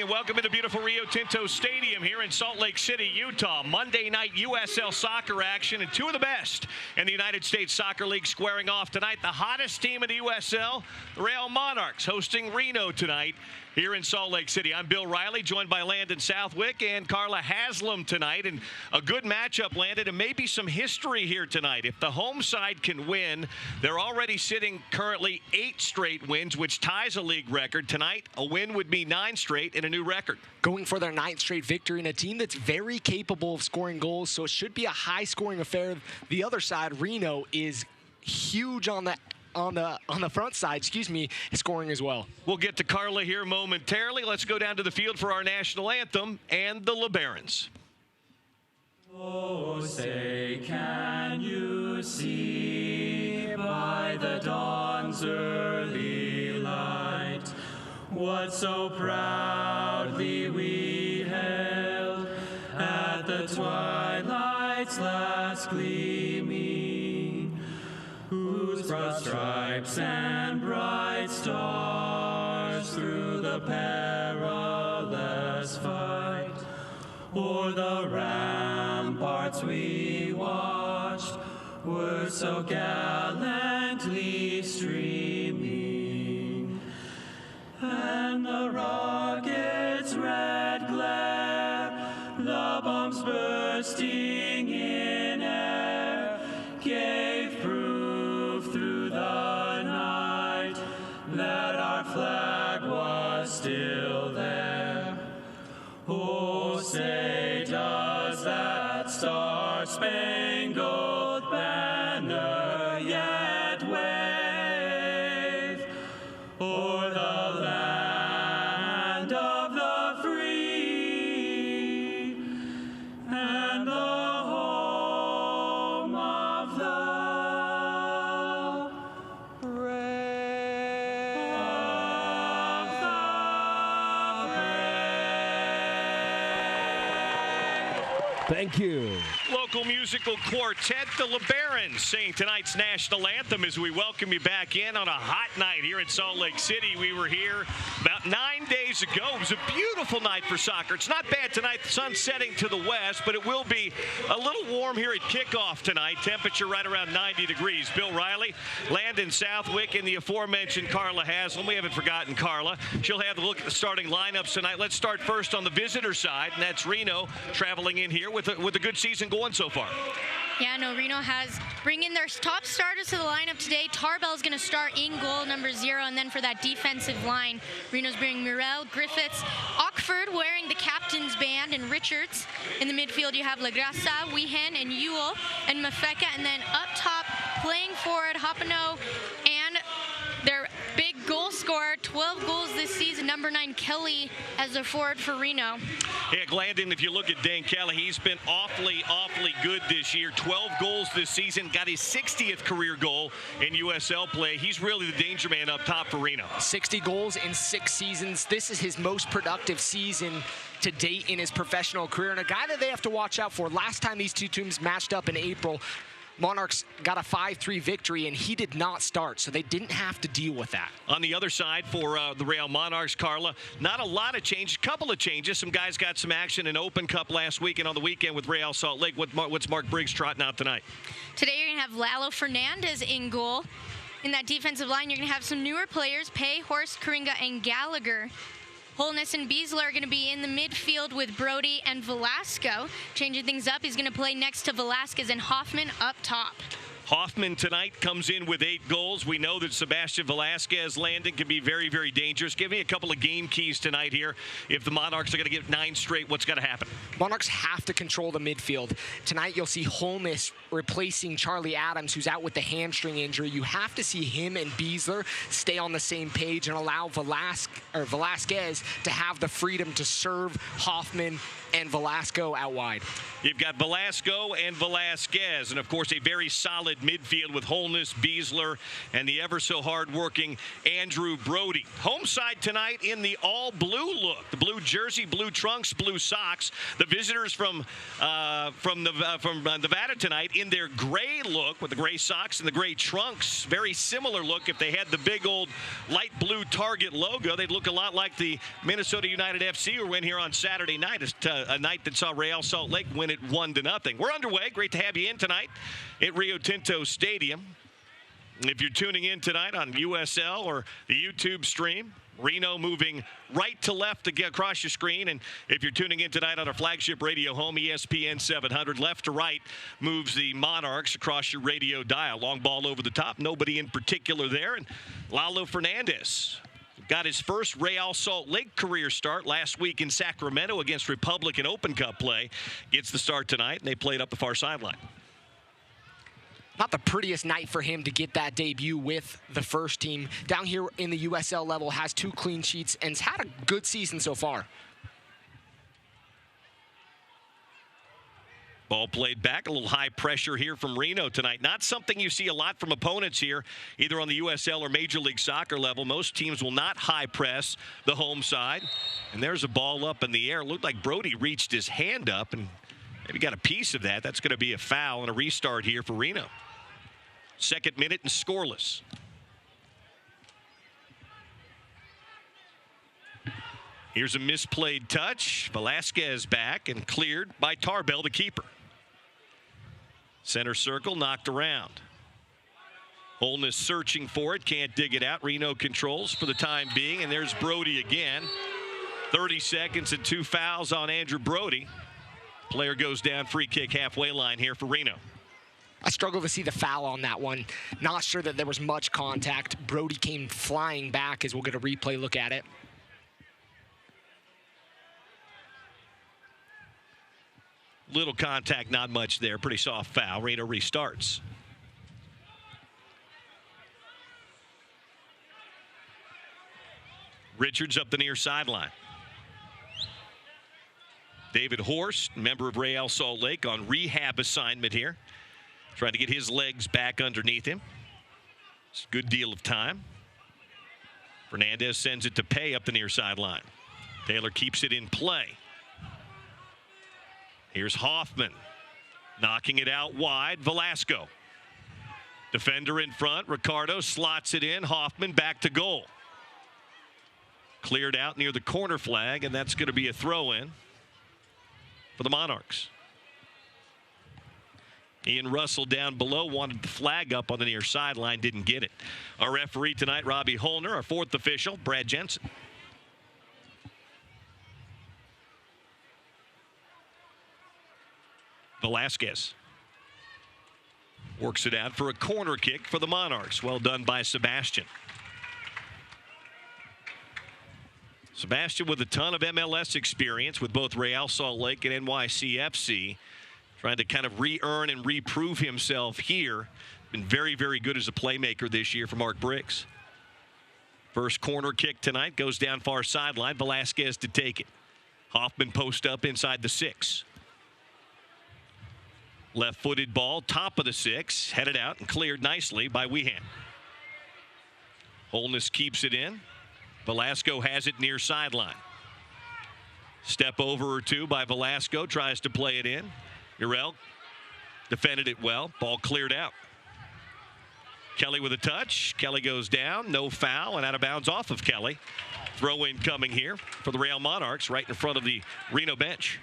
and welcome into beautiful Rio Tinto Stadium here in Salt Lake City, Utah. Monday night USL soccer action, and two of the best in the United States Soccer League squaring off tonight. The hottest team in the USL, the Real Monarchs, hosting Reno tonight here in Salt Lake City. I'm Bill Riley, joined by Landon Southwick and Carla Haslam tonight. And a good matchup, Landon, and maybe some history here tonight. If the home side can win, they're already sitting currently 8 straight wins, which ties a league record. Tonight, a win would be 9 straight and a new record. Going for their 9th straight victory in a team that's very capable of scoring goals, so it should be a high-scoring affair. The other side, Reno, is huge on the front side, scoring as well. We'll get to Carla here momentarily. Let's go down to the field for our national anthem and the LeBarons. Oh, say, can you see by the dawn's early light what so proudly we hailed at the twilight's last gleaming, whose broad stripes and bright stars through the perilous fight o'er the ramparts we watched were so gallantly streaming, and the rocket's red glare, the bombs bursting in air, gave proof through the night that our flag was still there. Oh, say, does that star-spangled banner yet wave o'er the land of the free and the home of the brave? Thank you. Local musical quartet, the LeBarons, sing tonight's national anthem as we welcome you back in on a hot night here in Salt Lake City. We were here about 9 days ago. It was a beautiful night for soccer. It's not bad tonight. The sun's setting to the west, but it will be a little warm here at kickoff tonight. Temperature right around 90 degrees. Bill Riley, Landon Southwick, and the aforementioned Carla Haslam. We haven't forgotten Carla. She'll have a look at the starting lineups tonight. Let's start first on the visitor side, and that's Reno traveling in here with a good season going so far. Yeah, no, Reno has bringing their top starters to the lineup today. Tarbell's going to start in goal, number 0, and then for that defensive line, Reno's bringing Murrell, Griffiths, Ockford wearing the captain's band, and Richards. In the midfield, you have Lagrasa, Weehan, and Ewell, and Mafeka, and then up top, playing forward, Hopano, and their big goal scorer, 12 goals this season, number 9, Kelly, as their forward for Reno. Yeah, Landon, if you look at Dane Kelly, he's been awfully good this year. 12 goals this season, got his 60th career goal in USL play. He's really the danger man up top for Reno. 60 goals in 6 seasons. This is his most productive season to date in his professional career, and a guy that they have to watch out for. Last time these two teams matched up in April, Monarchs got a 5-3 victory, and he did not start, so they didn't have to deal with that. On the other side for the Real Monarchs, Carla, not a lot of change, a couple of changes. Some guys got some action in Open Cup last week and on the weekend with Real Salt Lake. What's Mark Briggs trotting out tonight? Today you're going to have Lalo Fernandez in goal. In that defensive line, you're going to have some newer players, Pay, Horst, Karinga, and Gallagher. Holness and Beasler are going to be in the midfield with Brody and Velasco. Changing things up, he's going to play next to Velasquez and Hoffman up top. Hoffman tonight comes in with 8 goals. We know that Sebastian Velasquez, Landon, can be very dangerous. Give me a couple of game keys tonight here. If the Monarchs are going to get 9 straight, what's got to happen? Monarchs have to control the midfield. Tonight you'll see Holness replacing Charlie Adams, who's out with the hamstring injury. You have to see him and Beasler stay on the same page and allow Velasquez to have the freedom to serve Hoffman and Velasco out wide. You've got Velasco and Velasquez, and of course a very solid midfield with Holness, Beasler, and the ever so hard-working Andrew Brody. Home side tonight in the all-blue look, the blue jersey, blue trunks, blue socks. The visitors from Nevada tonight in their gray look with the gray socks and the gray trunks. Very similar look. If they had the big old light blue Target logo, they'd look a lot like the Minnesota United FC who went here on Saturday night. It's a night that saw Real Salt Lake win it 1-0. We're underway. Great to have you in tonight at Rio Tinto Stadium. If you're tuning in tonight on USL or the YouTube stream, Reno moving right to left to get across your screen. And if you're tuning in tonight on our flagship radio home, ESPN 700, left to right moves the Monarchs across your radio dial. Long ball over the top. Nobody in particular there. And Lalo Fernandez got his first Real Salt Lake career start last week in Sacramento against Republican Open Cup play. Gets the start tonight, and they played up the far sideline. Not the prettiest night for him to get that debut with the first team. Down here in the USL level, has 2 clean sheets, and has had a good season so far. Ball played back, a little high pressure here from Reno tonight. Not something you see a lot from opponents here, either on the USL or Major League Soccer level. Most teams will not high press the home side. And there's a ball up in the air. Looked like Brody reached his hand up and maybe got a piece of that. That's going to be a foul and a restart here for Reno. Second minute and scoreless. Here's a misplayed touch. Velasquez back and cleared by Tarbell, the keeper. Center circle knocked around. Holness searching for it, can't dig it out. Reno controls for the time being, and there's Brody again. 30 seconds and 2 fouls on Andrew Brody. Player goes down, free kick halfway line here for Reno. I struggle to see the foul on that one. Not sure that there was much contact. Brody came flying back as we'll get a replay look at it. Little contact, not much there. Pretty soft foul. Reno restarts. Richards up the near sideline. David Horst, member of Real Salt Lake, on rehab assignment here. Trying to get his legs back underneath him. It's a good deal of time. Fernandez sends it to Pay up the near sideline. Taylor keeps it in play. Here's Hoffman knocking it out wide. Velasco. Defender in front. Ricardo slots it in. Hoffman back to goal. Cleared out near the corner flag, and that's going to be a throw-in for the Monarchs. Ian Russell down below wanted the flag up on the near sideline, didn't get it. Our referee tonight, Robbie Holner. Our 4th official, Brad Jensen. Velasquez works it out for a corner kick for the Monarchs. Well done by Sebastian. Sebastian with a ton of MLS experience with both Real Salt Lake and NYCFC. Trying to kind of re-earn and reprove himself here. Been very, very good as a playmaker this year for Mark Briggs. First corner kick tonight goes down far sideline. Velasquez to take it. Hoffman post up inside the 6. Left-footed ball, top of the 6, headed out and cleared nicely by Wehan. Holness keeps it in. Velasco has it near sideline. Step over or two by Velasco, tries to play it in. Urel defended it well. Ball cleared out. Kelly with a touch. Kelly goes down. No foul and out of bounds off of Kelly. Throw-in coming here for the Real Monarchs right in front of the Reno bench.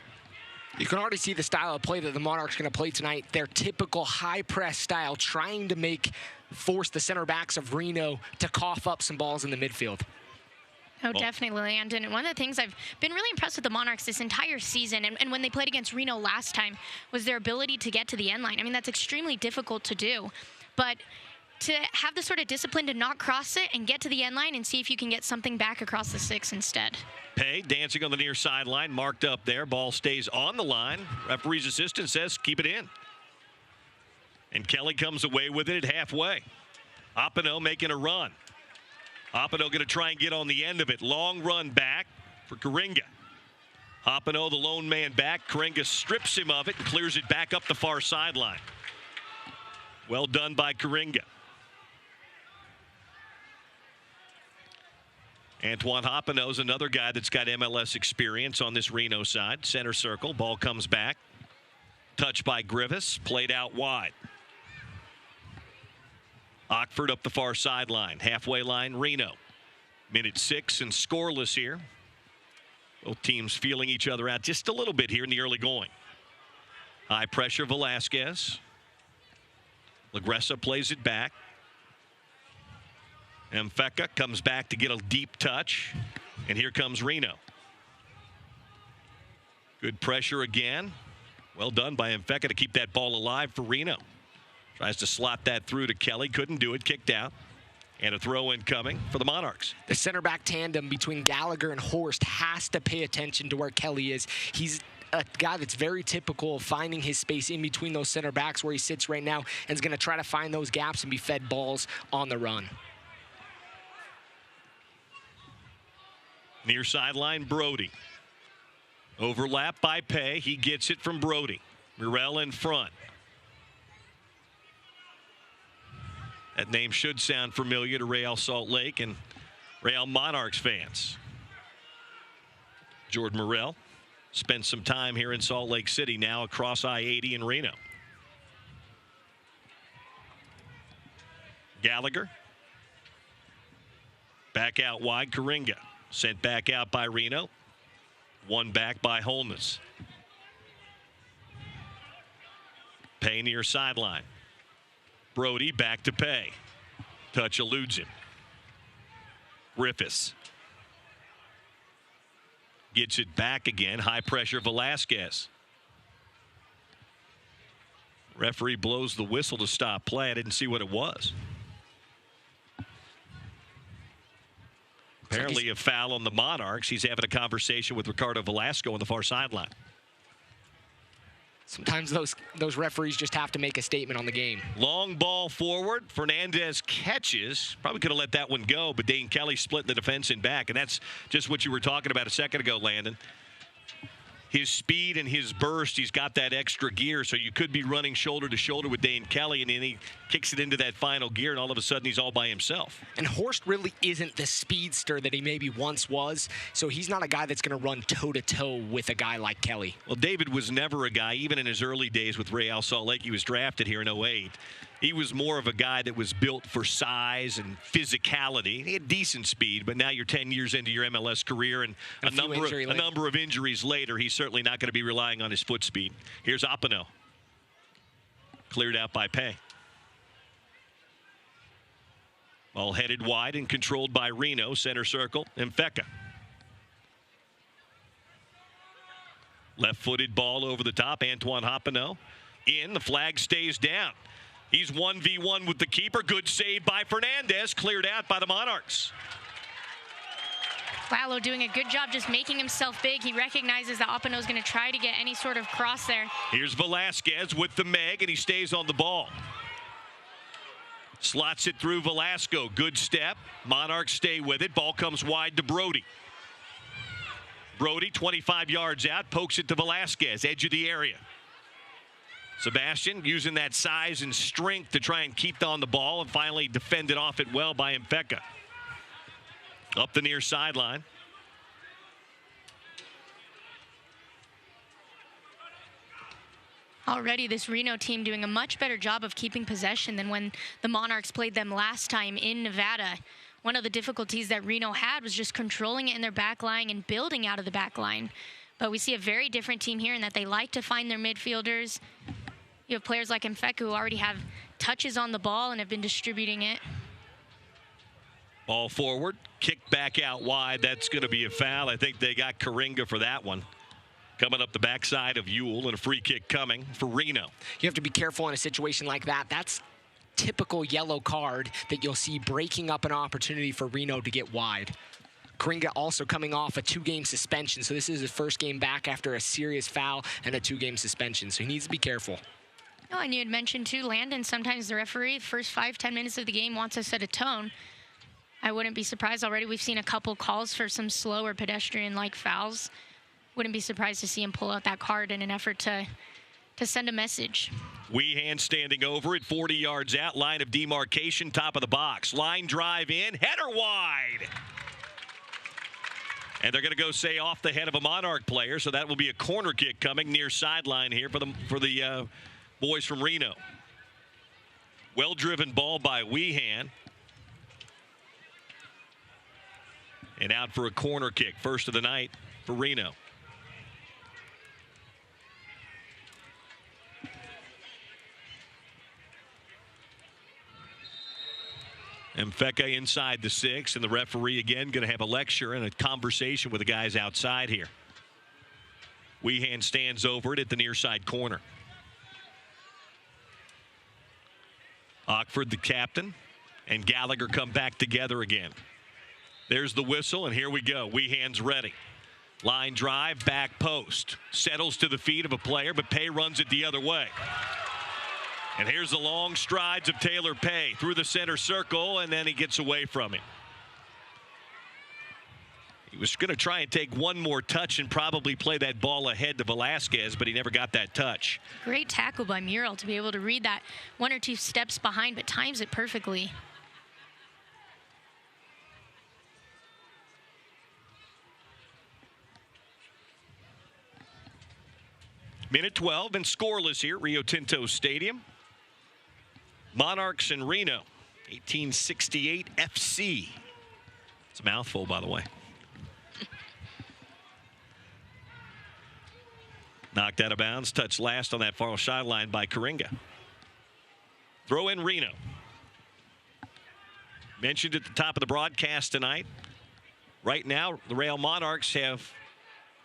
You can already see the style of play that the Monarchs are going to play tonight. Their typical high press style, trying to force the center backs of Reno to cough up some balls in the midfield. Oh, definitely, Landon. And one of the things I've been really impressed with the Monarchs this entire season, and when they played against Reno last time, was their ability to get to the end line. I mean, that's extremely difficult to do. But to have the sort of discipline to not cross it and get to the end line and see if you can get something back across the 6 instead. Pay dancing on the near sideline, marked up there. Ball stays on the line. Referee's assistant says keep it in. And Kelly comes away with it at halfway. Opino making a run. Opino going to try and get on the end of it. Long run back for Karinga. Hoppino, the lone man back. Karinga strips him of it and clears it back up the far sideline. Well done by Karinga. Antoine Hoppino's another guy that's got MLS experience on this Reno side. Center circle. Ball comes back. Touched by Griffiths. Played out wide. Ockford up the far sideline. Halfway line, Reno. Minute 6 and scoreless here. Both teams feeling each other out just a little bit here in the early going. High pressure, Velasquez. Lagressa plays it back. Mfeka comes back to get a deep touch. And here comes Reno. Good pressure again. Well done by Mfeka to keep that ball alive for Reno. Tries to slot that through to Kelly. Couldn't do it. Kicked out. And a throw-in coming for the Monarchs. The center back tandem between Gallagher and Horst has to pay attention to where Kelly is. He's a guy that's very typical of finding his space in between those center backs where he sits right now and is going to try to find those gaps and be fed balls on the run. Near sideline, Brody. Overlap by Pay. He gets it from Brody. Murrell in front. That name should sound familiar to Real Salt Lake and Real Monarchs fans. Jordan Murrell spent some time here in Salt Lake City, now across I-80 in Reno. Gallagher. Back out wide, Karinga. Sent back out by Reno. One back by Holness. Pay near sideline. Brody back to Pay. Touch eludes him. Griffiths. Gets it back again. High pressure Velasquez. Referee blows the whistle to stop play. I didn't see what it was. Apparently a foul on the Monarchs. He's having a conversation with Ricardo Velasco on the far sideline. Sometimes those referees just have to make a statement on the game. Long ball forward. Fernandez catches. Probably could have let that one go, but Dane Kelly split the defense in back. And that's just what you were talking about a second ago, Landon. His speed and his burst, he's got that extra gear, so you could be running shoulder to shoulder with Dane Kelly, and then he kicks it into that final gear, and all of a sudden he's all by himself. And Horst really isn't the speedster that he maybe once was, so he's not a guy that's going to run toe-to-toe with a guy like Kelly. Well, David was never a guy, even in his early days with Real Salt Lake. He was drafted here in 08. He was more of a guy that was built for size and physicality. He had decent speed, but now you're 10 years into your MLS career, and a number of injuries later, he's certainly not going to be relying on his foot speed. Here's Hoppino. Cleared out by Pay. Ball headed wide and controlled by Reno. Center circle, Mfeka. Left-footed ball over the top. Antoine Hoppino in. The flag stays down. He's 1v1 with the keeper. Good save by Fernandez. Cleared out by the Monarchs. Wallow doing a good job just making himself big. He recognizes that Hoppino's going to try to get any sort of cross there. Here's Velasquez with the Meg, and he stays on the ball. Slots it through Velasco. Good step. Monarchs stay with it. Ball comes wide to Brody. Brody, 25 yards out, pokes it to Velasquez, edge of the area. Sebastian using that size and strength to try and keep on the ball and finally defended off it well by Mfeka. Up the near sideline. Already this Reno team doing a much better job of keeping possession than when the Monarchs played them last time in Nevada. One of the difficulties that Reno had was just controlling it in their back line and building out of the back line. But we see a very different team here in that they like to find their midfielders. You have players like Mfeka who already have touches on the ball and have been distributing it. Ball forward, kick back out wide. That's going to be a foul. I think they got Karinga for that one. Coming up the backside of Ewell, and a free kick coming for Reno. You have to be careful in a situation like that. That's typical yellow card that you'll see breaking up an opportunity for Reno to get wide. Karinga also coming off a 2-game suspension, so this is his first game back after a serious foul and a 2-game suspension, so he needs to be careful. Oh, and you had mentioned too, Landon, sometimes the referee, the first 5-10 minutes of the game wants to set a tone. I wouldn't be surprised already. We've seen a couple calls for some slow or pedestrian-like fouls. wouldn't be surprised to see him pull out that card in an effort to send a message. Weehan standing over at 40 yards out, line of demarcation, top of the box. Line drive in, header wide. And they're going to go say off the head of a Monarch player, so that will be a corner kick coming near sideline here for the boys from Reno. Well-driven ball by Weehan. And out for a corner kick, first of the night for Reno. Mfeka inside the 6, and the referee again going to have a lecture and a conversation with the guys outside here. Weehan stands over it at the near side corner. Ockford, the captain, and Gallagher come back together again. There's the whistle, and here we go. Weehan's ready. Line drive, back post. Settles to the feet of a player, but Pay runs it the other way. And here's the long strides of Taylor Pay through the center circle, and then he gets away from him. He was going to try and take one more touch and probably play that ball ahead to Velasquez, but he never got that touch. Great tackle by Muriel to be able to read that 1 or 2 steps behind, but times it perfectly. Minute 12 and scoreless here at Rio Tinto Stadium. Monarchs and Reno, 1868 FC. It's a mouthful, by the way. Knocked out of bounds, touched last on that far sideline by Karinga. Throw in Reno. Mentioned at the top of the broadcast tonight. Right now, the Real Monarchs have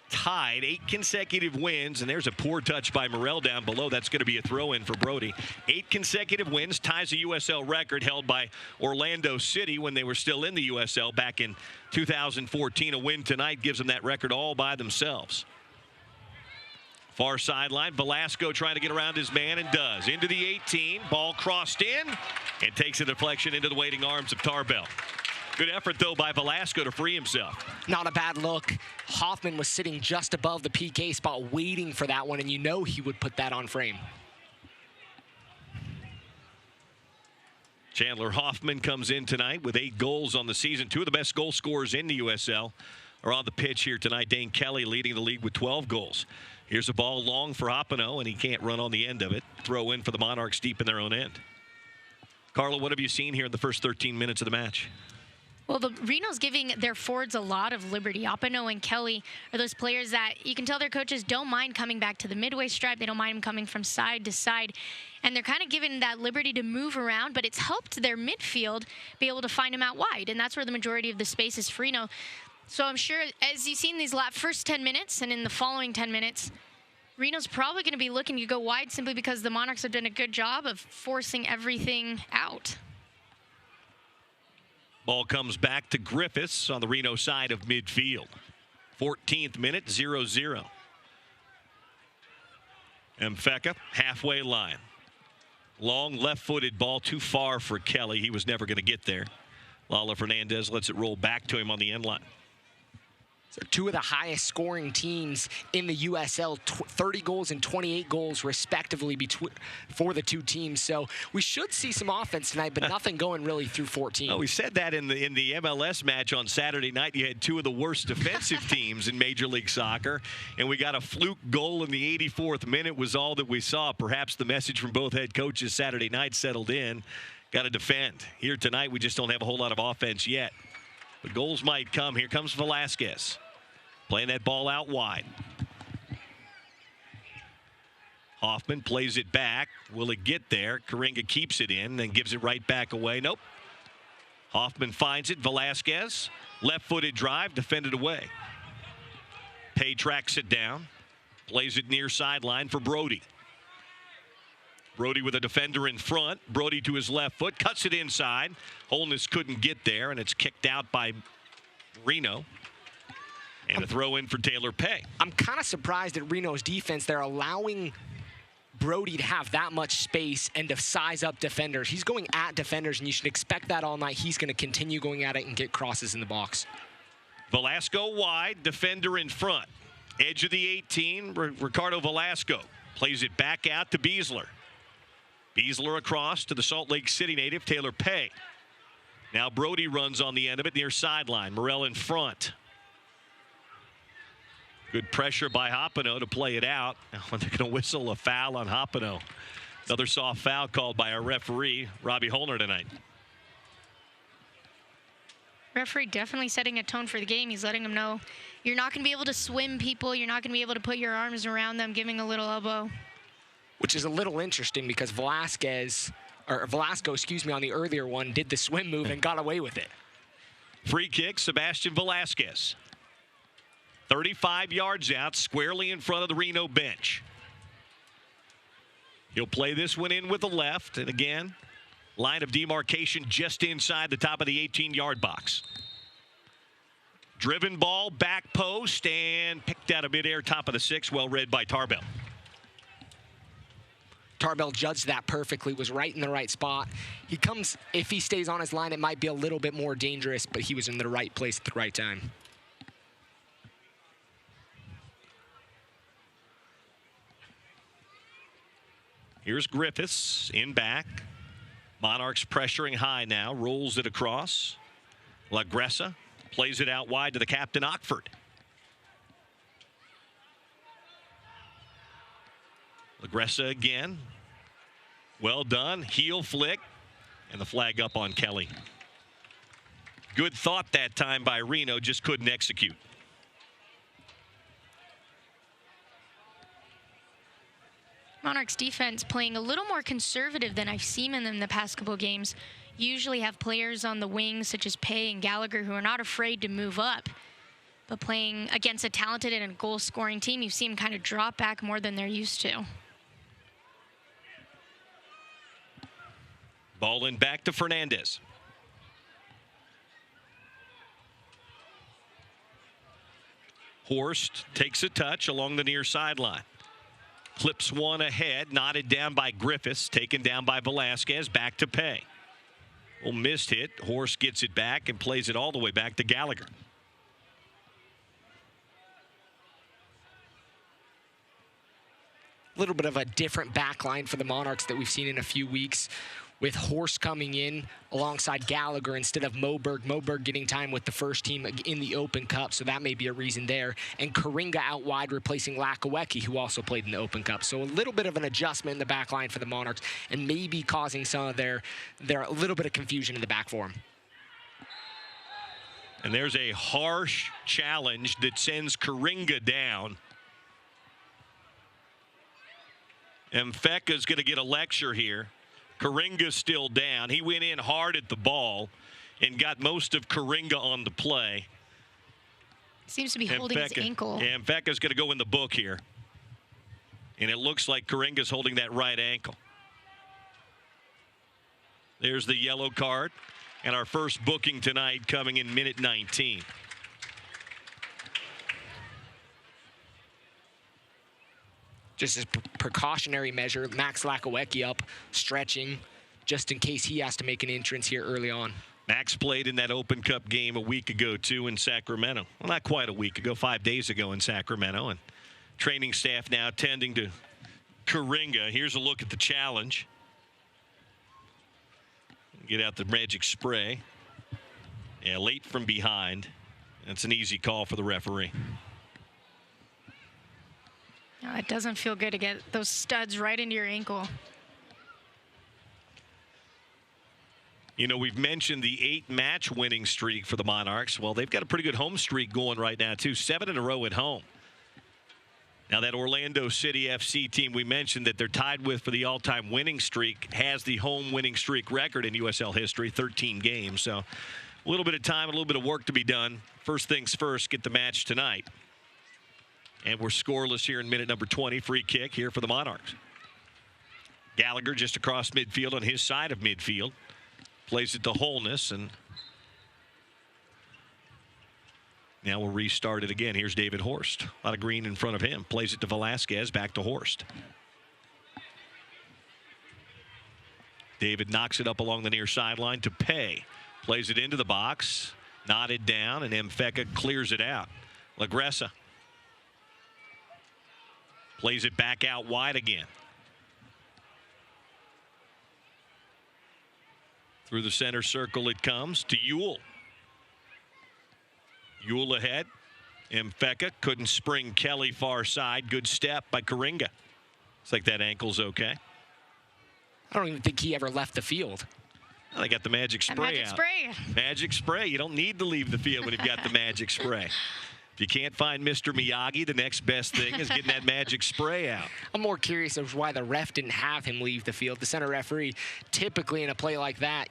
tied 8 consecutive wins, and there's a poor touch by Morel down below. That's going to be a throw-in for Brody. 8 consecutive wins, ties a USL record held by Orlando City when they were still in the USL back in 2014. A win tonight gives them that record all by themselves. Far sideline, Velasco trying to get around his man and does. Into the 18, ball crossed in and takes a deflection into the waiting arms of Tarbell. Good effort, though, by Velasco to free himself. Not a bad look. Hoffman was sitting just above the PK spot waiting for that one, and you know he would put that on frame. Chandler Hoffman comes in tonight with 8 goals on the season. 2 of the best goal scorers in the USL are on the pitch here tonight. Dane Kelly leading the league with 12 goals. Here's a ball long for Hoppino, and he can't run on the end of it. Throw in for the Monarchs deep in their own end. Carla, what have you seen here in the first 13 minutes of the match? Well, the Reno's giving their forwards a lot of liberty. Opino and Kelly are those players that you can tell their coaches don't mind coming back to the midway stripe. They don't mind them coming from side to side. And they're kind of given that liberty to move around, but it's helped their midfield be able to find them out wide. And that's where the majority of the space is for Reno. So I'm sure, as you've seen these first 10 minutes and in the following 10 minutes, Reno's probably going to be looking to go wide simply because the Monarchs have done a good job of forcing everything out. Ball comes back to Griffiths on the Reno side of midfield. 14th minute, 0-0. Mfeka, halfway line. Long left-footed ball, too far for Kelly. He was never going to get there. Lala Fernandez lets it roll back to him on the end line. So 2 of the highest scoring teams in the USL, 30 goals and 28 goals respectively for the 2 teams. So we should see some offense tonight, but nothing going really through 14. Oh, we said that in the MLS match on Saturday night. You had 2 of the worst defensive teams in Major League Soccer, and we got a fluke goal in the 84th minute was all that we saw. Perhaps the message from both head coaches Saturday night settled in. Got to defend. Here tonight, we just don't have a whole lot of offense yet. But goals might come. Here comes Velasquez. Playing that ball out wide. Hoffman plays it back. Will it get there? Karinga keeps it in, then gives it right back away. Nope. Hoffman finds it. Velasquez, left-footed drive, defended away. Pay tracks it down. Plays it near sideline for Brody. Brody with a defender in front. Brody to his left foot, cuts it inside. Holness couldn't get there, and it's kicked out by Reno. And a throw in for Taylor Pay. I'm kind of surprised at Reno's defense. They're allowing Brody to have that much space and to size up defenders. He's going at defenders, and you should expect that all night. He's going to continue going at it and get crosses in the box. Velasco wide, defender in front. Edge of the 18, Ricardo Velasco plays it back out to Beasler. Beasler across to the Salt Lake City native, Taylor Pay. Now Brody runs on the end of it near sideline. Morrell in front. Good pressure by Hoppino to play it out. They're going to whistle a foul on Hoppino. Another soft foul called by our referee, Robbie Holner, tonight. Referee definitely setting a tone for the game. He's letting them know you're not going to be able to swim people. You're not going to be able to put your arms around them, giving a little elbow. Which is a little interesting because Velasco, on the earlier one, did the swim move and got away with it. Free kick, Sebastian Velasquez. 35 yards out, squarely in front of the Reno bench. He'll play this one in with the left, and again, line of demarcation just inside the top of the 18-yard box. Driven ball, back post, and picked out of midair, top of the 6, well read by Tarbell. Tarbell judged that perfectly, was right in the right spot. He comes, if he stays on his line, it might be a little bit more dangerous, but he was in the right place at the right time. Here's Griffiths in back. Monarchs pressuring high now, rolls it across. LaGressa plays it out wide to the captain, Ockford. LaGressa again. Well done. Heel flick. And the flag up on Kelly. Good thought that time by Reno, just couldn't execute. Monarchs defense playing a little more conservative than I've seen in them in the past couple of games. Usually have players on the wings such as Pay and Gallagher who are not afraid to move up. But playing against a talented and a goal-scoring team, you've seen them kind of drop back more than they're used to. Ball in back to Fernandez. Horst takes a touch along the near sideline. Clips one ahead, knotted down by Griffiths, taken down by Velasquez, back to Pay. Well, missed hit. Horst gets it back and plays it all the way back to Gallagher. A little bit of a different back line for the Monarchs that we've seen in a few weeks, with Horst coming in alongside Gallagher instead of Moberg. Moberg getting time with the first team in the Open Cup, so that may be a reason there. And Karinga out wide replacing Lakawecki, who also played in the Open Cup. So a little bit of an adjustment in the back line for the Monarchs and maybe causing some of their a little bit of confusion in the back for them. And there's a harsh challenge that sends Karinga down. Mfeka's going to get a lecture here. Karinga's still down. He went in hard at the ball and got most of Karinga on the play. Seems to be holding his ankle. Yeah, Mfeka's going to go in the book here. And it looks like Karinga's holding that right ankle. There's the yellow card. And our first booking tonight coming in minute 19. Just as a precautionary measure, Max Lakawecki up, stretching, just in case he has to make an entrance here early on. Max played in that Open Cup game a week ago, too, in Sacramento. Well, not quite a week ago, 5 days ago in Sacramento. And training staff now tending to Karinga. Here's a look at the challenge. Get out the magic spray. Yeah, late from behind. That's an easy call for the referee. It doesn't feel good to get those studs right into your ankle. You know, we've mentioned the 8-match winning streak for the Monarchs. Well, they've got a pretty good home streak going right now, too. 7 in a row at home. Now, that Orlando City FC team we mentioned that they're tied with for the all-time winning streak has the home winning streak record in USL history, 13 games. So a little bit of time, a little bit of work to be done. First things first, get the match tonight. And we're scoreless here in minute number 20. Free kick here for the Monarchs. Gallagher just across midfield on his side of midfield. Plays it to Holness, and now we'll restart it again. Here's David Horst. A lot of green in front of him. Plays it to Velasquez, back to Horst. David knocks it up along the near sideline to Pay. Plays it into the box. Knotted down, and Mfeka clears it out. LaGressa. Plays it back out wide again. Through the center circle it comes to Ewell. Ewell ahead. Mfeka couldn't spring Kelly far side. Good step by Karinga. Looks like that ankle's okay. I don't even think he ever left the field. Well, they got the magic spray out. Magic spray. You don't need to leave the field when you've got the magic spray. If you can't find Mr. Miyagi, the next best thing is getting that magic spray out. I'm more curious of why the ref didn't have him leave the field. The center referee, typically in a play like that,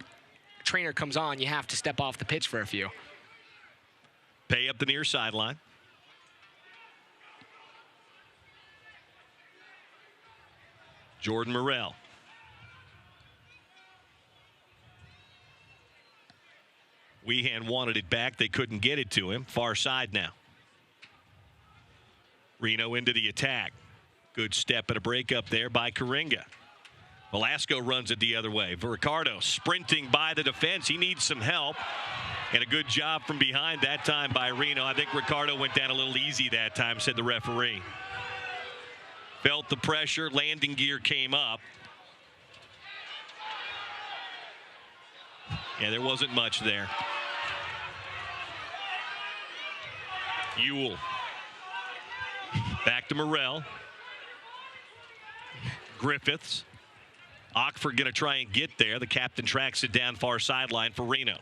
trainer comes on, you have to step off the pitch for a few. Pay up the near sideline. Jordan Morrell. Weehan wanted it back. They couldn't get it to him. Far side now. Reno into the attack. Good step and a break up there by Karinga. Velasco runs it the other way. Ricardo sprinting by the defense. He needs some help. And a good job from behind that time by Reno. I think Ricardo went down a little easy that time, said the referee. Felt the pressure. Landing gear came up. Yeah, there wasn't much there. Ewell. Back to Morrell. Griffiths. Ockford going to try and get there. The captain tracks it down far sideline for Reno.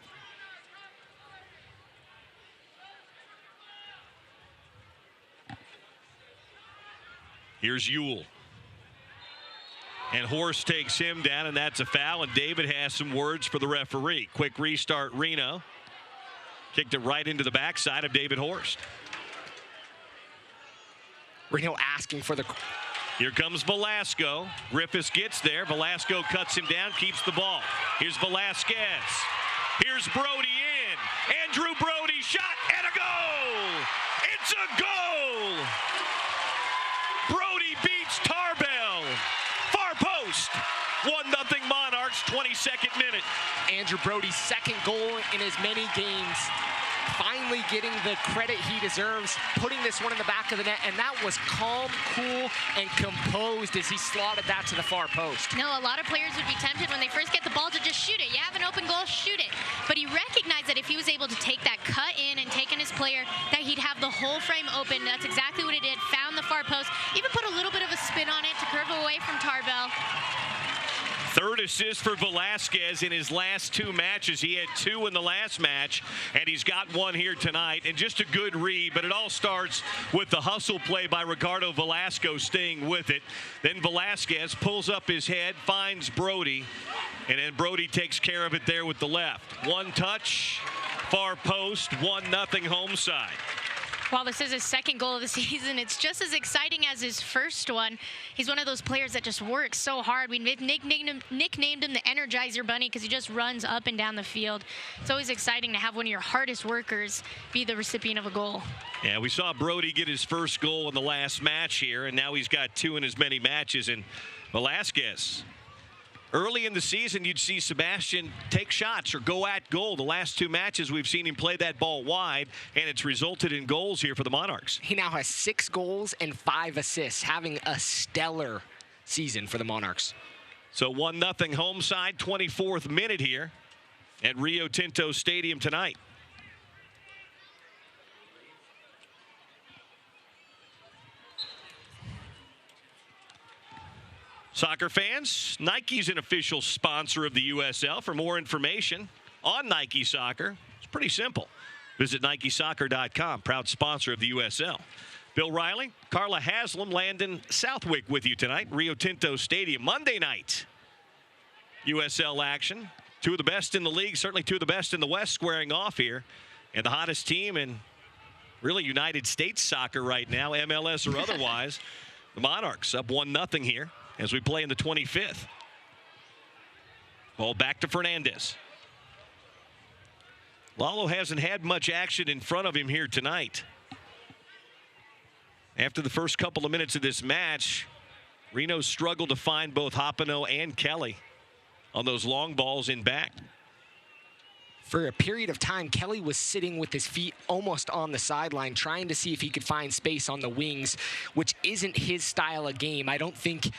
Here's Ewell. And Horst takes him down, and that's a foul. And David has some words for the referee. Quick restart, Reno. Kicked it right into the backside of David Horst. Reno asking for the... Here comes Velasco. Griffiths gets there. Velasco cuts him down, keeps the ball. Here's Velasquez. Here's Brody in. Andrew Brody shot and a goal. It's a goal. Brody beats Tarbell. Far post. 1-0 Monarchs, 22nd minute. Andrew Brody's second goal in as many games. Finally getting the credit he deserves, putting this one in the back of the net, and that was calm, cool, and composed as he slotted that to the far post. No, a lot of players would be tempted when they first get the ball to just shoot it. You have an open goal, shoot it. But he recognized that if he was able to take that cut in and take in his player, that he'd have the whole frame open. That's exactly what he did. Found the far post, even put a little bit of a spin on it to curve away from Tarbell. Third assist for Velasquez in his last two matches. He had two in the last match, and he's got one here tonight. And just a good read, but it all starts with the hustle play by Ricardo Velasco staying with it. Then Velasquez pulls up his head, finds Brody, and then Brody takes care of it there with the left. One touch, far post, 1-0 home side. While this is his second goal of the season, it's just as exciting as his first one. He's one of those players that just works so hard. We nicknamed him the Energizer Bunny because he just runs up and down the field. It's always exciting to have one of your hardest workers be the recipient of a goal. Yeah, we saw Brody get his first goal in the last match here, and now he's got two in as many matches. And Velasquez, early in the season, you'd see Sebastian take shots or go at goal. The last two matches, we've seen him play that ball wide, and it's resulted in goals here for the Monarchs. He now has 6 goals and 5 assists, having a stellar season for the Monarchs. So 1-0 home side, 24th minute here at Rio Tinto Stadium tonight. Soccer fans, Nike's an official sponsor of the USL. For more information on Nike Soccer, it's pretty simple. Visit NikeSoccer.com, proud sponsor of the USL. Bill Riley, Carla Haslam, Landon Southwick with you tonight. Rio Tinto Stadium, Monday night. USL action. Two of the best in the league, certainly two of the best in the West squaring off here. And the hottest team in really United States soccer right now, MLS or otherwise. The Monarchs up 1-0 here as we play in the 25th. Ball back to Fernandez. Lalo hasn't had much action in front of him here tonight. After the first couple of minutes of this match, Reno struggled to find both Hopino and Kelly on those long balls in back. For a period of time, Kelly was sitting with his feet almost on the sideline, trying to see if he could find space on the wings, which isn't his style of game. I don't think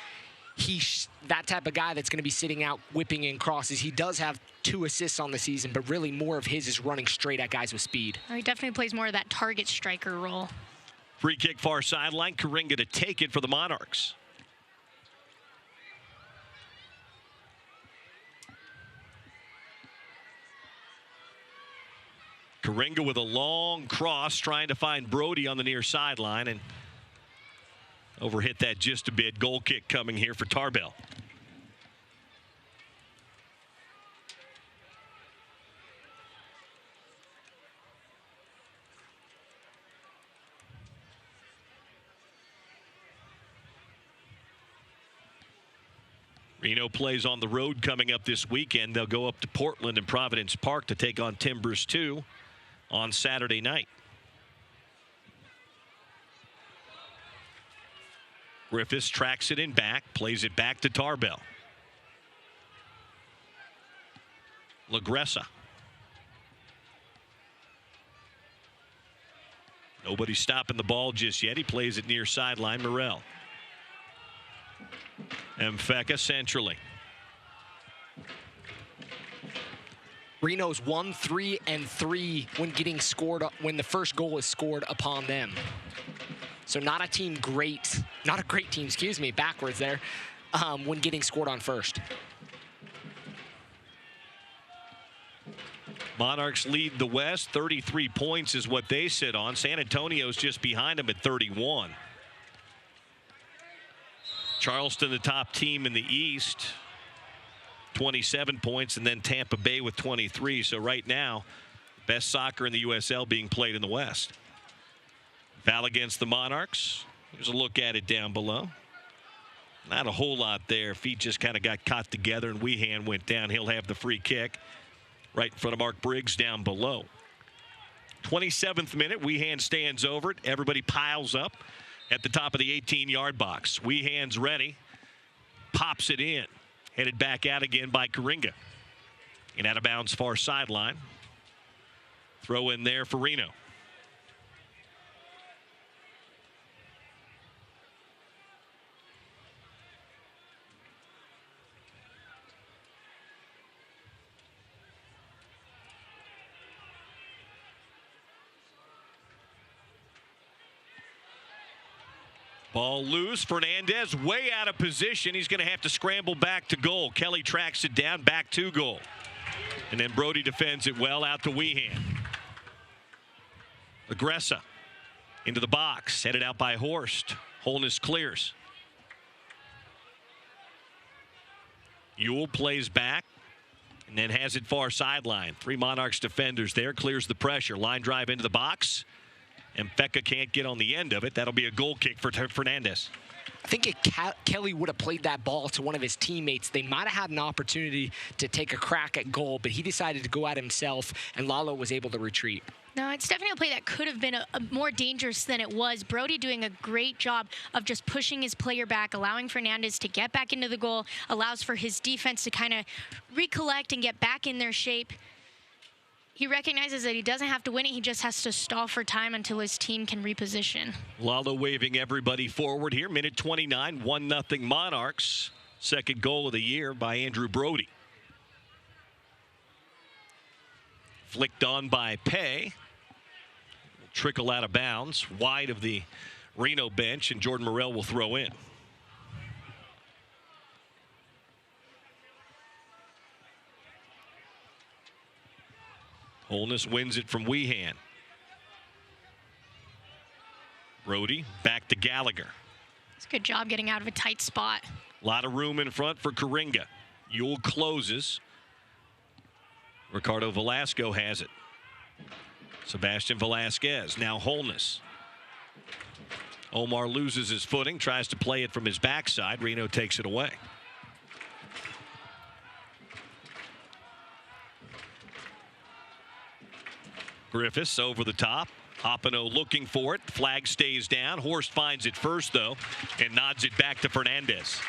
he's that type of guy that's going to be sitting out whipping in crosses. He does have 2 assists on the season, but really more of his is running straight at guys with speed. He definitely plays more of that target striker role. Free kick far sideline. Karinga to take it for the Monarchs. Karinga with a long cross, trying to find Brody on the near sideline, and overhit that just a bit. Goal kick coming here for Tarbell. Reno plays on the road coming up this weekend. They'll go up to Portland and Providence Park to take on Timbers 2 on Saturday night. Griffiths tracks it in back, plays it back to Tarbell. LaGressa. Nobody's stopping the ball just yet. He plays it near sideline. Morel. Mfeka centrally. Reno's 1-3-3 when getting scored, when the first goal is scored upon them. So not a great team, excuse me, backwards there, when getting scored on first. Monarchs lead the West. 33 points is what they sit on. San Antonio's just behind them at 31. Charleston, the top team in the East, 27 points, and then Tampa Bay with 23. So right now, best soccer in the USL being played in the West. Foul against the Monarchs. Here's a look at it down below. Not a whole lot there. Feet just kind of got caught together, and Weehan went down. He'll have the free kick right in front of Mark Briggs down below. 27th minute, Weehan stands over it. Everybody piles up at the top of the 18-yard box. Weehan's ready. Pops it in. Headed back out again by Karinga. And out of bounds far sideline. Throw in there for Reno. Ball loose. Fernandez way out of position. He's going to have to scramble back to goal. Kelly tracks it down, back to goal. And then Brody defends it well out to Weehan. Agressa into the box. Headed out by Horst. Holness clears. Ewell plays back and then has it far sideline. 3 Monarchs defenders there. Clears the pressure. Line drive into the box. And Mfeka can't get on the end of it. That'll be a goal kick for Fernandez. I think if Kelly would have played that ball to one of his teammates, they might have had an opportunity to take a crack at goal, but he decided to go at himself, and Lalo was able to retreat. No, it's definitely a play that could have been a more dangerous than it was. Brody doing a great job of just pushing his player back, allowing Fernandez to get back into the goal, allows for his defense to kind of recollect and get back in their shape. He recognizes that he doesn't have to win it. He just has to stall for time until his team can reposition. Lalo waving everybody forward here. Minute 29, 1-0 Monarchs. Second goal of the year by Andrew Brody. Flicked on by Pay. Trickle out of bounds. Wide of the Reno bench, and Jordan Morel will throw in. Holness wins it from Weehan. Brody back to Gallagher. It's a good job getting out of a tight spot. A lot of room in front for Karinga. Ewell closes. Ricardo Velasco has it. Sebastian Velasquez. Now Holness. Omar loses his footing. Tries to play it from his backside. Reno takes it away. Griffiths over the top. Opino looking for it. Flag stays down. Horst finds it first, though, and nods it back to Fernandez.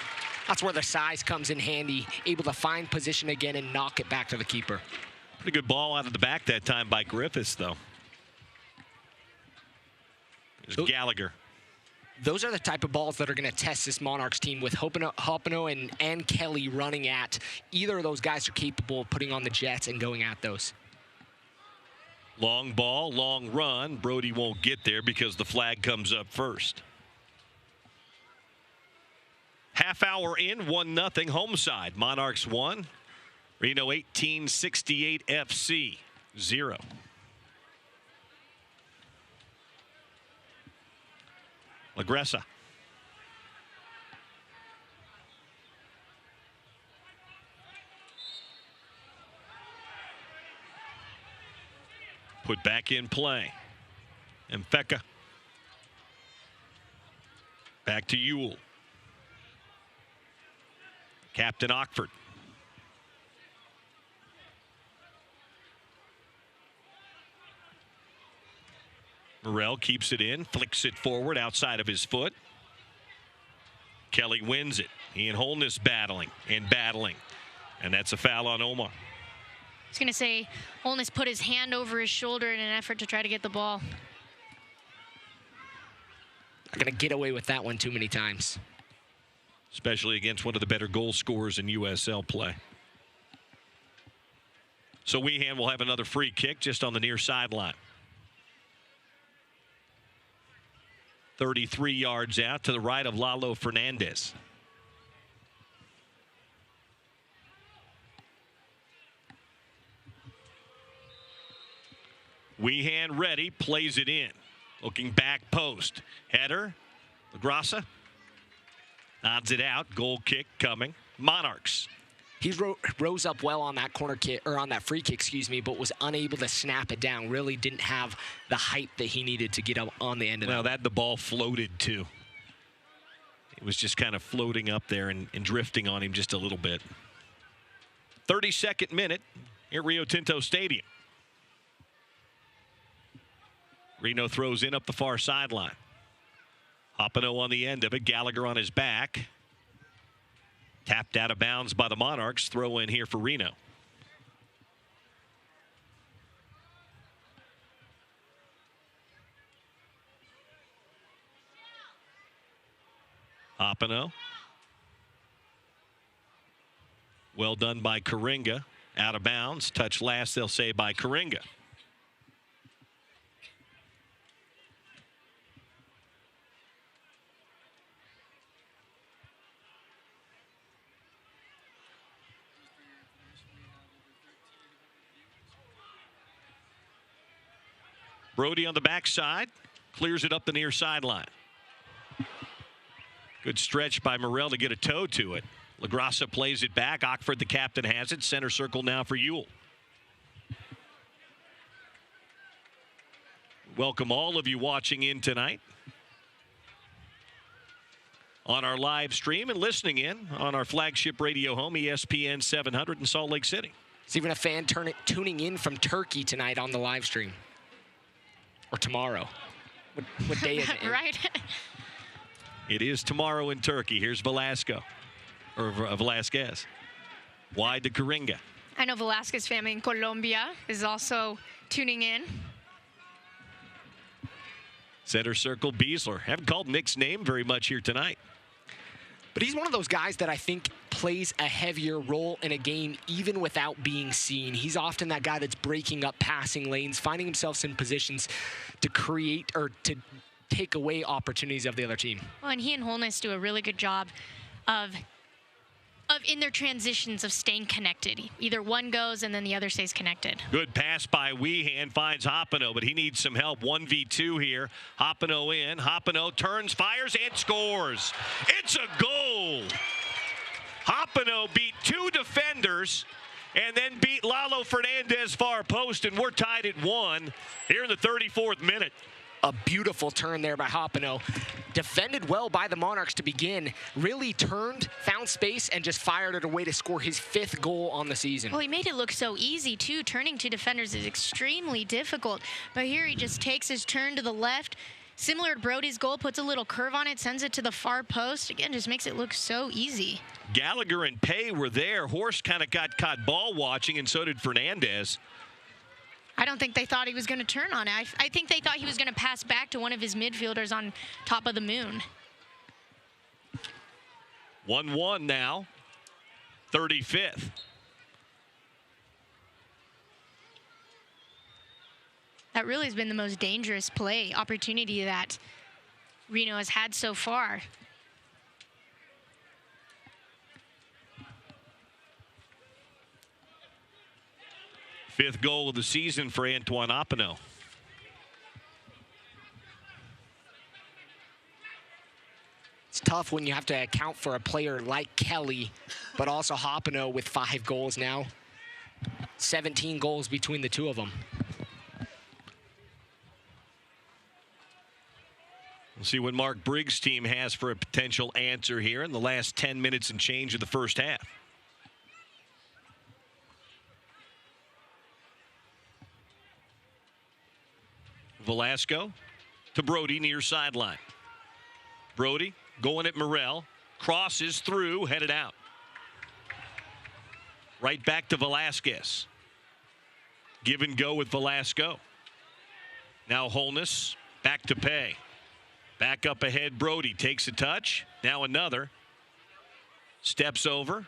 That's where the size comes in handy, able to find position again and knock it back to the keeper. Pretty good ball out of the back that time by Griffiths, though. There's Gallagher. Those are the type of balls that are going to test this Monarchs team with Hopino and Kelly running at. Either of those guys are capable of putting on the jets and going at those. Long ball, long run. Brody won't get there because the flag comes up first. Half hour in, 1-0 home side. Monarchs 1, Reno 1868 FC 0. LaGressa. Put back in play. Mfeka. Back to Ewell. Captain Ockford. Morrell keeps it in, flicks it forward outside of his foot. Kelly wins it. He and Holness battling. And that's a foul on Omar. I was going to say, Holness put his hand over his shoulder in an effort to try to get the ball. Not going to get away with that one too many times. Especially against one of the better goal scorers in USL play. So Weehan will have another free kick just on the near sideline. 33 yards out to the right of Lalo Fernandez. Weehan ready, plays it in. Looking back post. Header. LaGrassa nods it out. Goal kick coming. Monarchs. He rose up well on that corner kick, or on that free kick, excuse me, but was unable to snap it down. Really didn't have the height that he needed to get up on the end of that. Well, the ball floated too. It was just kind of floating up there and drifting on him just a little bit. 32nd minute at Rio Tinto Stadium. Reno throws in up the far sideline. Hopino on the end of it. Gallagher on his back. Tapped out of bounds by the Monarchs. Throw in here for Reno. Hopino. Well done by Karinga. Out of bounds. Touch last, they'll say, by Karinga. Brody on the backside, clears it up the near sideline. Good stretch by Morrell to get a toe to it. LaGrassa plays it back. Ockford, the captain, has it. Center circle now for Ewell. Welcome all of you watching in tonight on our live stream and listening in on our flagship radio home, ESPN 700 in Salt Lake City. There's even a fan tuning in from Turkey tonight on the live stream. Or tomorrow. What day is it? Right. It is tomorrow in Turkey. Here's Velasquez. Wide to Karinga. I know Velasquez family in Colombia is also tuning in. Center circle, Beasler. Haven't called Nick's name very much here tonight. But he's one of those guys that I think plays a heavier role in a game even without being seen. He's often that guy that's breaking up passing lanes, finding himself in positions to create or to take away opportunities of the other team. Well, and he and Holness do a really good job of in their transitions of staying connected. Either one goes and then the other stays connected. Good pass by Weehan, finds Hopino, but he needs some help. 1v2 here. Hopino in. Hopino turns, fires, and scores. It's a goal. Hopino beat two defenders and then beat Lalo Fernandez far post, and we're tied at 1 here in the 34th minute. A beautiful turn there by Hopino. Defended well by the Monarchs to begin. Really turned, found space, and just fired it away to score his 5th goal on the season. Well, he made it look so easy, too. Turning to defenders is extremely difficult. But here he just takes his turn to the left, similar to Brody's goal, puts a little curve on it, sends it to the far post. Again, just makes it look so easy. Gallagher and Pay were there. Horst kind of got caught ball watching, and so did Fernandez. I don't think they thought he was going to turn on it. I think they thought he was going to pass back to one of his midfielders on top of the moon. 1-1 now, 35th. That really has been the most dangerous play opportunity that Reno has had so far. Fifth goal of the season for Antoine Opino. It's tough when you have to account for a player like Kelly, but also Opino with 5 goals now. 17 goals between the two of them. We'll see what Mark Briggs' team has for a potential answer here in the last 10 minutes and change of the first half. Velasco to Brody near sideline. Brody going at Morel. Crosses through, headed out. Right back to Velasquez. Give and go with Velasco. Now Holness back to Pay. Back up ahead, Brody takes a touch. Now another. Steps over.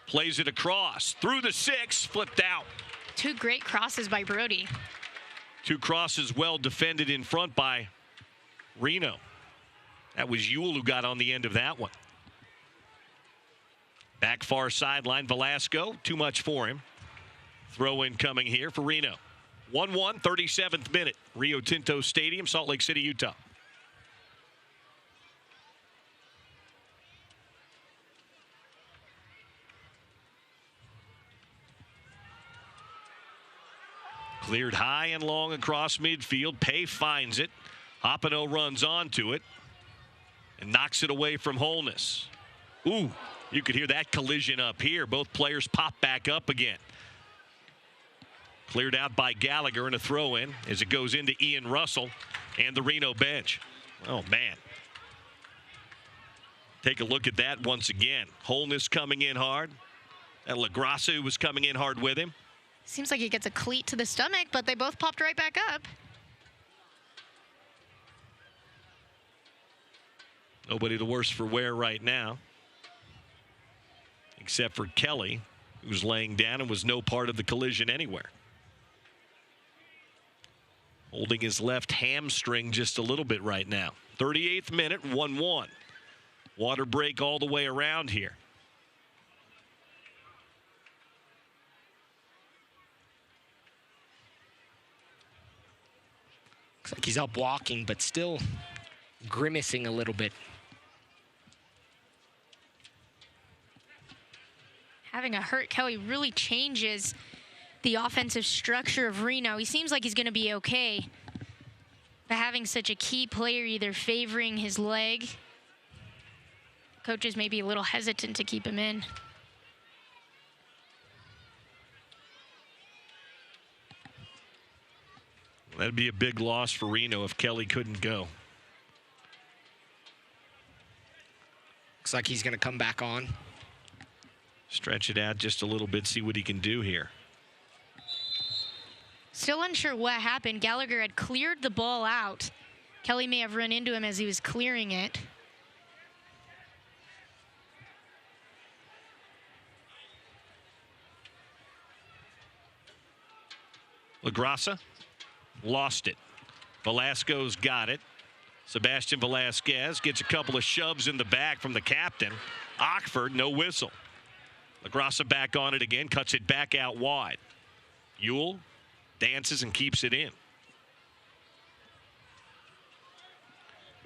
Plays it across. Through the 6, flipped out. 2 great crosses by Brody. 2 crosses well defended in front by Reno. That was Ewell who got on the end of that one. Back far sideline, Velasco. Too much for him. Throw in coming here for Reno. 1-1, 37th minute. Rio Tinto Stadium, Salt Lake City, Utah. Cleared high and long across midfield. Pay finds it. Opino runs onto it and knocks it away from Holness. Ooh, you could hear that collision up here. Both players pop back up again. Cleared out by Gallagher and a throw in as it goes into Ian Russell and the Reno bench. Oh, man. Take a look at that once again. Holness coming in hard. And LaGrassa, who was coming in hard with him. Seems like he gets a cleat to the stomach, but they both popped right back up. Nobody the worse for wear right now, except for Kelly, who's laying down and was no part of the collision anywhere. Holding his left hamstring just a little bit right now. 38th minute, 1-1. Water break all the way around here. Looks like he's up walking, but still grimacing a little bit. Having a hurt Kelly really changes the offensive structure of Reno. He seems like he's going to be okay. But having such a key player either favoring his leg, coaches may be a little hesitant to keep him in. That'd be a big loss for Reno if Kelly couldn't go. Looks like he's going to come back on. Stretch it out just a little bit, see what he can do here. Still unsure what happened. Gallagher had cleared the ball out. Kelly may have run into him as he was clearing it. LaGrassa lost it. Velasco's got it. Sebastian Velasquez gets a couple of shoves in the back from the captain. Ockford, no whistle. LaGrassa back on it again, cuts it back out wide. Ewell dances and keeps it in.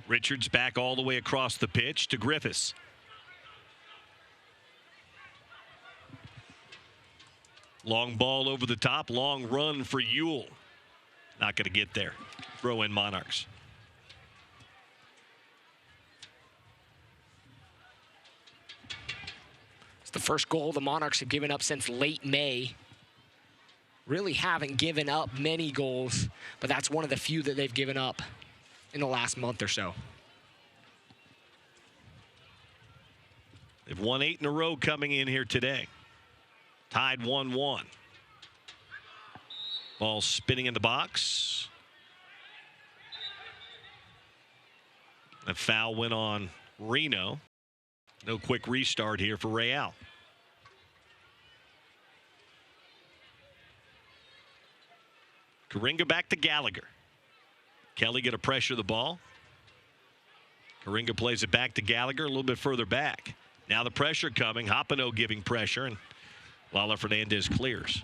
Richards back all the way across the pitch to Griffiths. Long ball over the top, long run for Ewell. Not going to get there. Throw in Monarchs. It's the first goal the Monarchs have given up since late May. really haven't given up many goals, but that's one of the few that they've given up in the last month or so. They've won 8 in a row coming in here today. Tied 1-1. Ball spinning in the box. A foul went on Reno. No quick restart here for Real. Karinga back to Gallagher. Kelly going to pressure the ball. Karinga plays it back to Gallagher a little bit further back. Now the pressure coming. Hopino giving pressure, and Lala Fernandez clears.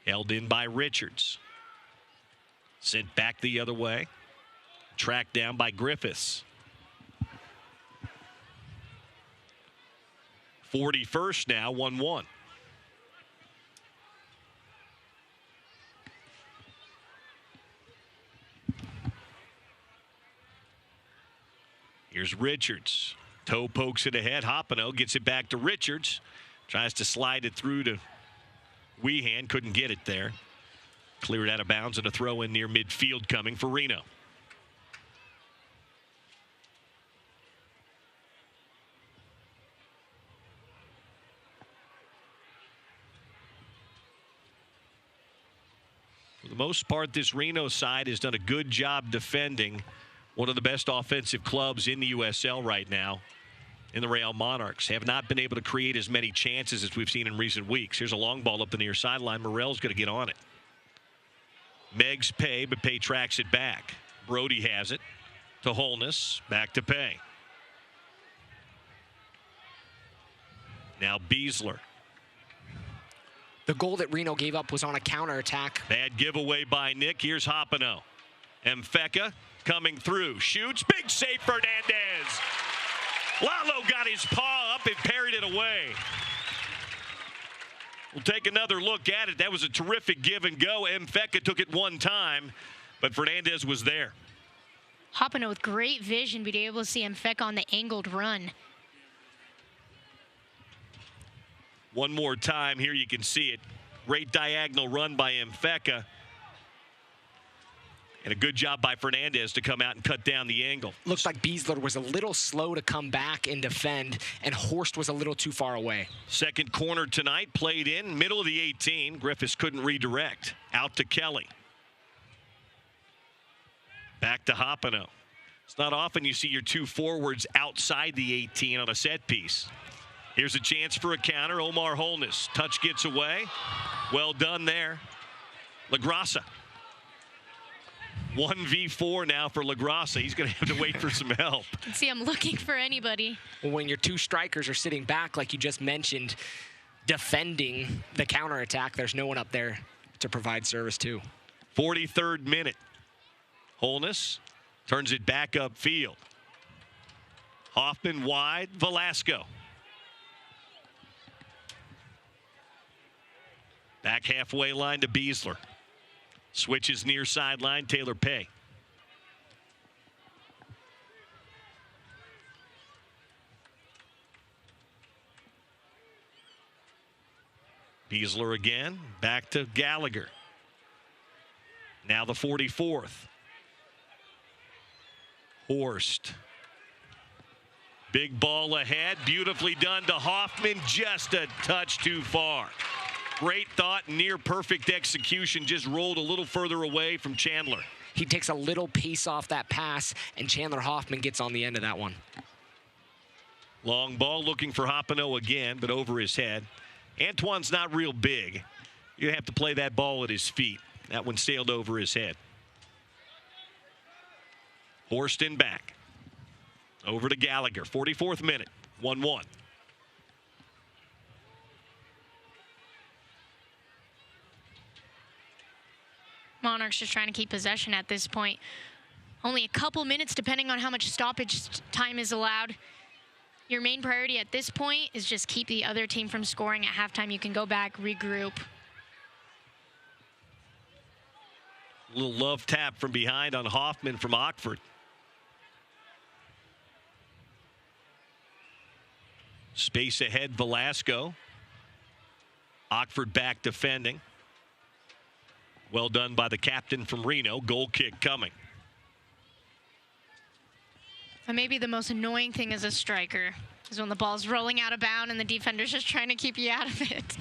Held in by Richards. Sent back the other way. Tracked down by Griffiths. 41st now, 1-1. Here's Richards. Toe pokes it ahead. Hopino gets it back to Richards. Tries to slide it through to Weehan. Couldn't get it there. Cleared out of bounds, and a throw in near midfield coming for Reno. For the most part, this Reno side has done a good job defending one of the best offensive clubs in the USL right now in the Real Monarchs. Have not been able to create as many chances as we've seen in recent weeks. Here's a long ball up the near sideline. Morel's going to get on it. Meggs Pay, but Pay tracks it back. Brody has it to Holness. Back to Pay. Now Beasler. The goal that Reno gave up was on a counterattack. Bad giveaway by Nick. Here's Hopino. Mfeka coming through. Shoots. Big save, Fernandez. Lalo got his paw up and parried it away. We'll take another look at it. That was a terrific give and go. Mfeka took it one time, but Fernandez was there. Hopino with great vision, being able to see Mfeka on the angled run. One more time here, you can see it. Great diagonal run by Mfeka. And a good job by Fernandez to come out and cut down the angle. Looks like Beasler was a little slow to come back and defend, and Horst was a little too far away. Second corner tonight, played in, middle of the 18. Griffiths couldn't redirect. Out to Kelly. Back to Hopino. It's not often you see your two forwards outside the 18 on a set piece. Here's a chance for a counter. Omar Holness. Touch gets away. Well done there. LaGrassa. 1v4 now for LaGrassa. He's going to have to wait for some help. See, I'm looking for anybody. Well, when your two strikers are sitting back, like you just mentioned, defending the counterattack, there's no one up there to provide service to. 43rd minute. Holness turns it back upfield. Hoffman wide. Velasco. Back halfway line to Beasler. Switches near sideline, Taylor Pay. Beasler again, back to Gallagher. Now the 44th. Horst. Big ball ahead, beautifully done to Hoffman, just a touch too far. Great thought, near perfect execution, just rolled a little further away from Chandler. He takes a little pace off that pass, and Chandler Hoffman gets on the end of that one. Long ball looking for Hopino again, but over his head. Antoine's not real big. You have to play that ball at his feet. That one sailed over his head. Horst in back. Over to Gallagher, 44th minute, 1-1. Monarchs just trying to keep possession at this point. Only a couple minutes depending on how much stoppage time is allowed. Your main priority at this point is just keep the other team from scoring. At halftime, you can go back, regroup. Little love tap from behind on Hoffman from Ockford. Space ahead, Velasco. Ockford back defending. Well done by the captain from Reno. Goal kick coming. And maybe the most annoying thing as a striker is when the ball's rolling out of bounds and the defender's just trying to keep you out of it.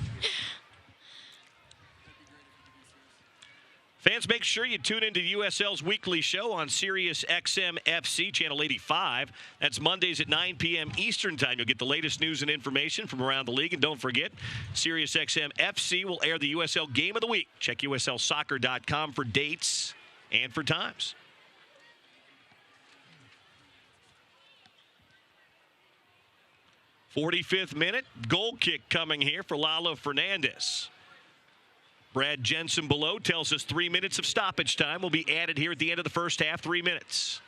Fans, make sure you tune into USL's weekly show on Sirius XM FC, Channel 85. That's Mondays at 9 p.m. Eastern Time. You'll get the latest news and information from around the league. And don't forget, Sirius XM FC will air the USL Game of the Week. Check USLsoccer.com for dates and for times. '45th minute, goal kick coming here for Lalo Fernandez. Brad Jensen below tells us 3 minutes of stoppage time will be added here at the end of the first half. 3 minutes.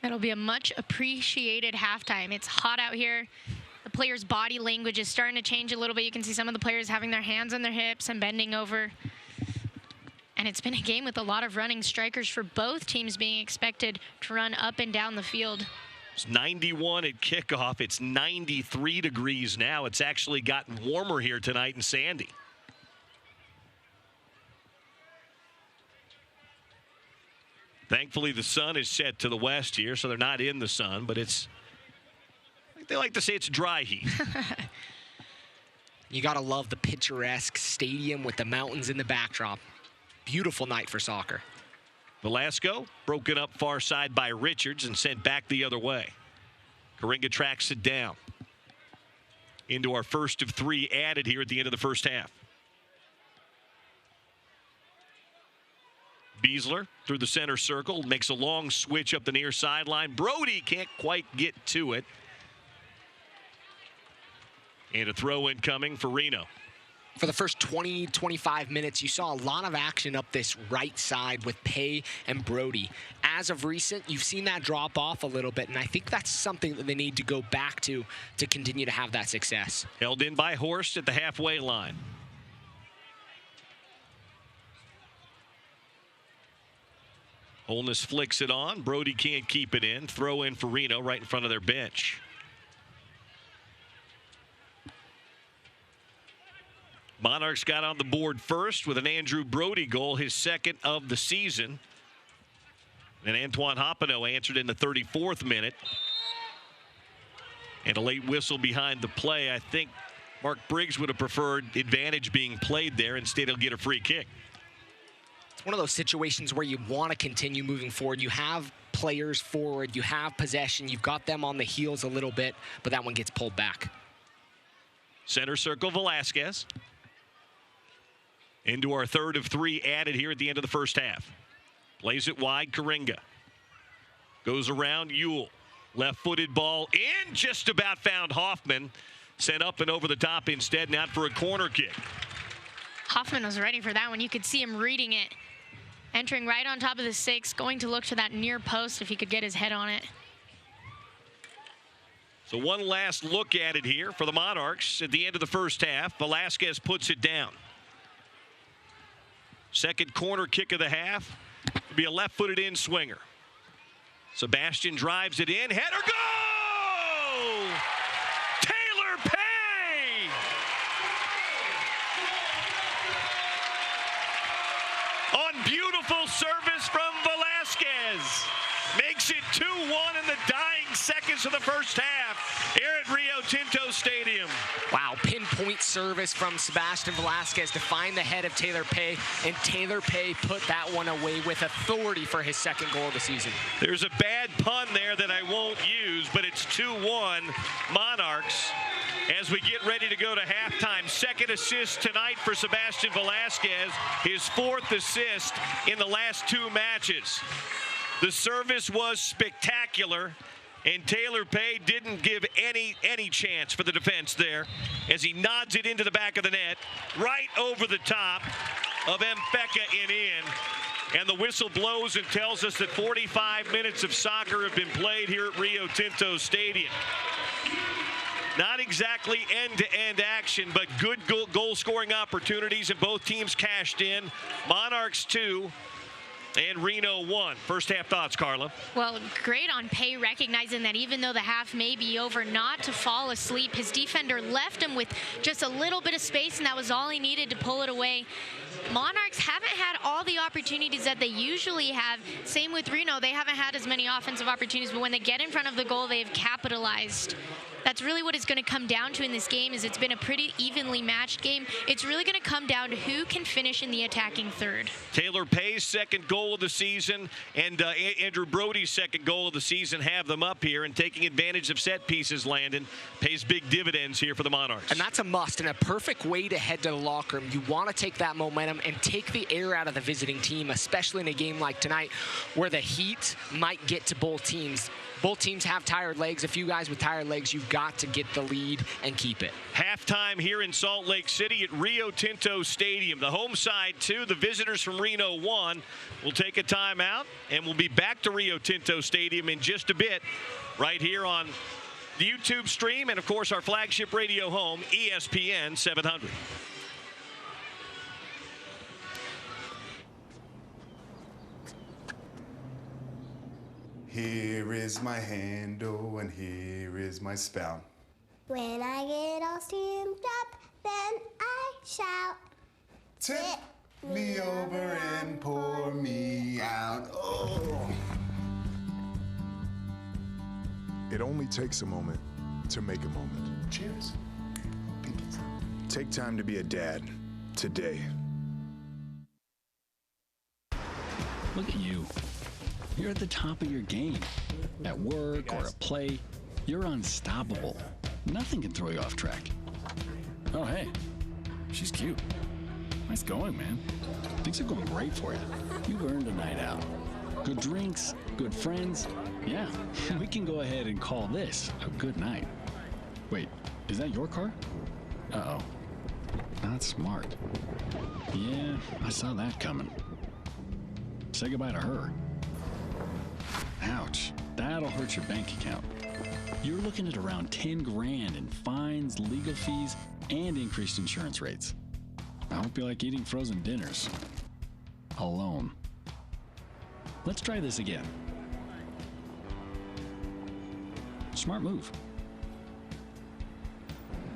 That'll be a much appreciated halftime. It's hot out here. The players' body language is starting to change a little bit. You can see some of the players having their hands on their hips and bending over. And it's been a game with a lot of running strikers for both teams being expected to run up and down the field. It's 91 at kickoff. It's 93 degrees now. It's actually gotten warmer here tonight in Sandy. Thankfully, the sun is set to the west here, so they're not in the sun, but it's, they like to say it's dry heat. You got to love the picturesque stadium with the mountains in the backdrop. Beautiful night for soccer. Velasco broken up far side by Richards and sent back the other way. Coringa tracks it down. Into our first of 3 added here at the end of the first half. Beasler through the center circle, makes a long switch up the near sideline. Brody can't quite get to it. And a throw in coming for Reno. For the first 20, 25 minutes, you saw a lot of action up this right side with Pay and Brody. As of recent, you've seen that drop off a little bit, and I think that's something that they need to go back to continue to have that success. Held in by Horst at the halfway line. Holness flicks it on. Brody can't keep it in. Throw in for Reno right in front of their bench. Monarchs got on the board first with an Andrew Brody goal, his second of the season. And Antoine Hoppeneau answered in the 34th minute. And a late whistle behind the play. I think Mark Briggs would have preferred advantage being played there. Instead, he'll get a free kick. It's one of those situations where you want to continue moving forward. You have players forward, you have possession, you've got them on the heels a little bit, but that one gets pulled back. Center circle, Velasquez. Into our third of 3 added here at the end of the first half. Plays it wide, Coringa. Goes around, Ewell. Left-footed ball in, just about found Hoffman. Sent up and over the top instead, not for a corner kick. Hoffman was ready for that one. You could see him reading it. Entering right on top of the 6, going to look to that near post if he could get his head on it. So one last look at it here for the Monarchs at the end of the first half. Velasquez puts it down. Second corner kick of the half. It'll be a left-footed in swinger. Sebastian drives it in. Header goal! Taylor Pay! On beautiful service from Velasquez. Makes it 2-1 in the dying seconds of the first half here at Rio Tinto Stadium. Wow, pinpoint service from Sebastian Velasquez to find the head of Taylor Pay, and Taylor Pay put that one away with authority for his second goal of the season. There's a bad pun there that I won't use, but it's 2-1 Monarchs as we get ready to go to halftime. Second assist tonight for Sebastian Velasquez, his 4th assist in the last 2 matches. The service was spectacular, and Taylor Pay didn't give any chance for the defense there as he nods it into the back of the net, right over the top of Mfeka and in. And the whistle blows and tells us that 45 minutes of soccer have been played here at Rio Tinto Stadium. Not exactly end-to-end action, but good goal-scoring opportunities, and both teams cashed in. Monarchs 2, And Reno won. First half thoughts, Carla. Well, great on Pay, recognizing that even though the half may be over, not to fall asleep. His defender left him with just a little bit of space, and that was all he needed to pull it away. Monarchs haven't had all the opportunities that they usually have. Same with Reno. They haven't had as many offensive opportunities, but when they get in front of the goal, they've capitalized. That's really what it's going to come down to in this game. Is it's been a pretty evenly matched game. It's really going to come down to who can finish in the attacking third. Taylor Pay's second goal of the season and Andrew Brody's second goal of the season have them up here, and taking advantage of set pieces, Landon, pays big dividends here for the Monarchs. And that's a must and a perfect way to head to the locker room. You want to take that momentum and take the air out of the visiting team, especially in a game like tonight where the heat might get to both teams. Both teams have tired legs. A few guys with tired legs, you've got to get the lead and keep it. Halftime here in Salt Lake City at Rio Tinto Stadium. The home side 2, the visitors from Reno 1. We'll take a timeout, and we'll be back to Rio Tinto Stadium in just a bit right here on the YouTube stream and, of course, our flagship radio home, ESPN 700. Here is my handle and here is my spout. When I get all steamed up, then I shout. Tip me over and pour me out. Oh. It only takes a moment to make a moment. Cheers. Take time to be a dad today. Look at you. You're at the top of your game. At work or at play, you're unstoppable. Nothing can throw you off track. Oh, hey, she's cute. Nice going, man. Things are going great for you. You've earned a night out. Good drinks, good friends. Yeah, we can go ahead and call this a good night. Wait, is that your car? Uh-oh. Not smart. Yeah, I saw that coming. Say goodbye to her. Ouch, that'll hurt your bank account. You're looking at around 10 grand in fines, legal fees, and increased insurance rates. I hope you like eating frozen dinners. Alone. Let's try this again. Smart move.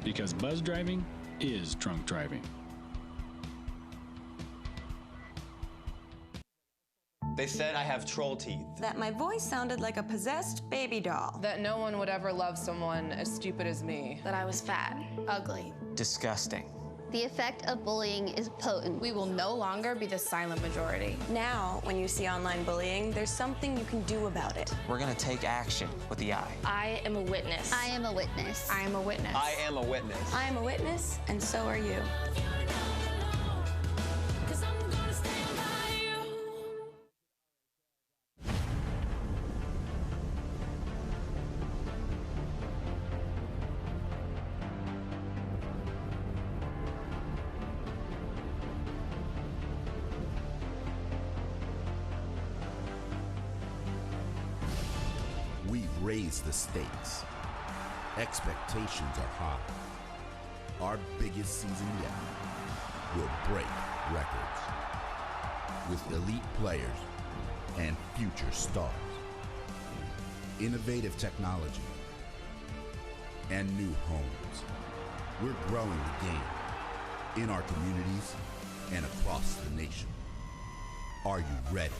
Because buzz driving is drunk driving. They said I have troll teeth. That my voice sounded like a possessed baby doll. That no one would ever love someone as stupid as me. That I was fat, ugly. Disgusting. The effect of bullying is potent. We will no longer be the silent majority. Now, when you see online bullying, there's something you can do about it. We're gonna take action with the I. I am a witness. I am a witness. I am a witness. I am a witness. I am a witness, and so are you. We've raised the stakes. Expectations are high. Our biggest season yet will break records with elite players and future stars. Innovative technology and new homes. We're growing the game in our communities and across the nation. Are you ready?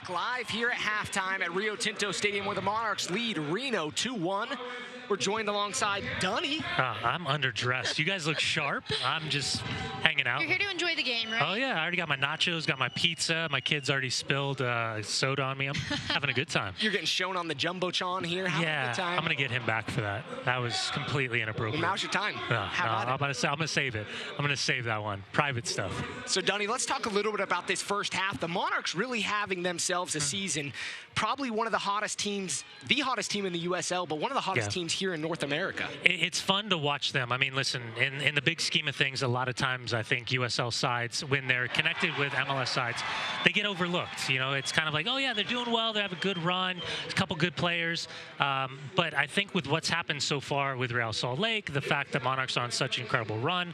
back live here at halftime at Rio Tinto Stadium where the Monarchs lead Reno 2-1. We're joined alongside Dunny. I'm underdressed. You guys look sharp. I'm just hanging out. You're here to enjoy the game, right? Oh, yeah. I already got my nachos, got my pizza. My kids already spilled soda on me. I'm having a good time. You're getting shown on the Jumbotron here. Having a good time. I'm going to get him back for that. That was completely inappropriate. Well, now's your time. I'm going to save it. I'm going to save that one. Private stuff. So, Dunny, let's talk a little bit about this first half. The Monarchs really having themselves a season. Probably one of the hottest teams, the hottest team in the USL, but one of the hottest teams here in North America. It's fun to watch them. I mean, listen, in the big scheme of things, a lot of times I think USL sides, when they're connected with MLS sides, they get overlooked. You know, it's kind of like, oh, yeah, they're doing well. They have a good run, a couple good players. But I think with what's happened so far with Real Salt Lake, the fact that Monarchs are on such an incredible run,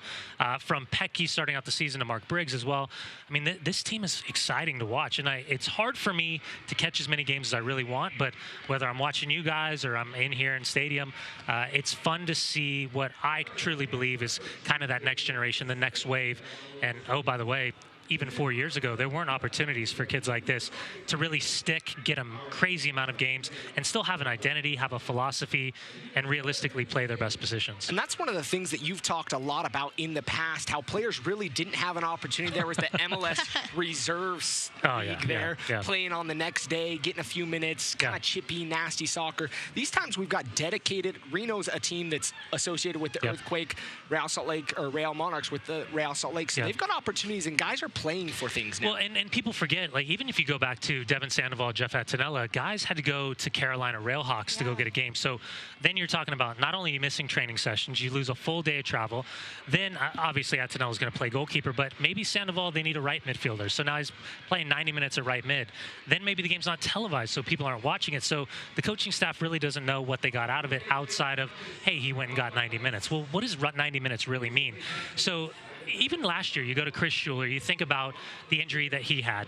from Pecky starting out the season to Mark Briggs as well, I mean, this team is exciting to watch. And it's hard for me to catch as many games as I really want, but whether I'm watching you guys or I'm in here in stadium, it's fun to see what I truly believe is kind of that next generation, the next wave. And, oh, by the way, even 4 years ago, there weren't opportunities for kids like this to really stick, get a crazy amount of games, and still have an identity, have a philosophy, and realistically play their best positions. And that's one of the things that you've talked a lot about in the past, how players really didn't have an opportunity. There was the MLS reserves league there, playing on the next day, getting a few minutes, kind of chippy, nasty soccer. These times we've got dedicated. Reno's a team that's associated with the Earthquake, Real Salt Lake, or Real Monarchs with the Real Salt Lake. So they've got opportunities, and guys are playing for things now. Well, and people forget, like, even if you go back to Devin Sandoval, Jeff Attinella, guys had to go to Carolina Railhawks to go get a game. So then you're talking about not only missing training sessions, you lose a full day of travel. Then, obviously, Attinella's going to play goalkeeper, but maybe Sandoval, they need a right midfielder. So now he's playing 90 minutes at right mid. Then maybe the game's not televised, so people aren't watching it. So the coaching staff really doesn't know what they got out of it outside of, hey, he went and got 90 minutes. Well, what does 90 minutes really mean? So even last year, you go to Chris Schuler, you think about the injury that he had.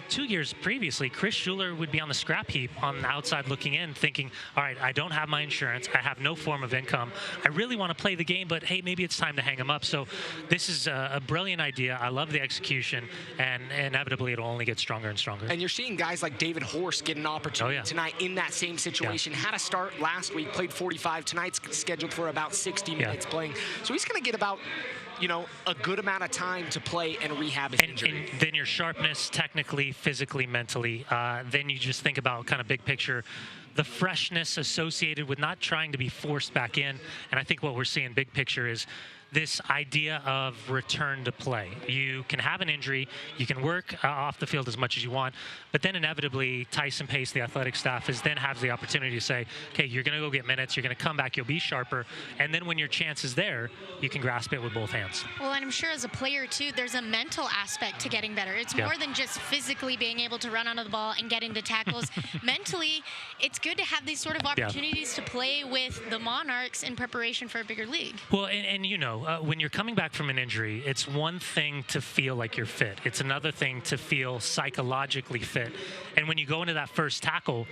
2 years previously, Chris Schuler would be on the scrap heap on the outside looking in, thinking, all right, I don't have my insurance. I have no form of income. I really want to play the game, but hey, maybe it's time to hang him up. So this is a brilliant idea. I love the execution, and inevitably it'll only get stronger and stronger. And you're seeing guys like David Horst get an opportunity tonight in that same situation. Had a start last week, played 45. Tonight's scheduled for about 60 minutes playing. So he's going to get about, you know, a good amount of time to play and rehab his injury. And then your sharpness, technically, physically, mentally, then you just think about kind of big picture, the freshness associated with not trying to be forced back in. And I think what we're seeing big picture is this idea of return to play. You can have an injury, you can work off the field as much as you want, but then inevitably Tyson Pace, the athletic staff, then has the opportunity to say, okay, you're going to go get minutes, you're going to come back, you'll be sharper, and then when your chance is there, you can grasp it with both hands. Well, and I'm sure as a player too, there's a mental aspect to getting better. It's more than just physically being able to run onto the ball and get into tackles. Mentally, it's good to have these sort of opportunities to play with the Monarchs in preparation for a bigger league. Well, and you know, when you're coming back from an injury, it's one thing to feel like you're fit. It's another thing to feel psychologically fit. And when you go into that first tackle,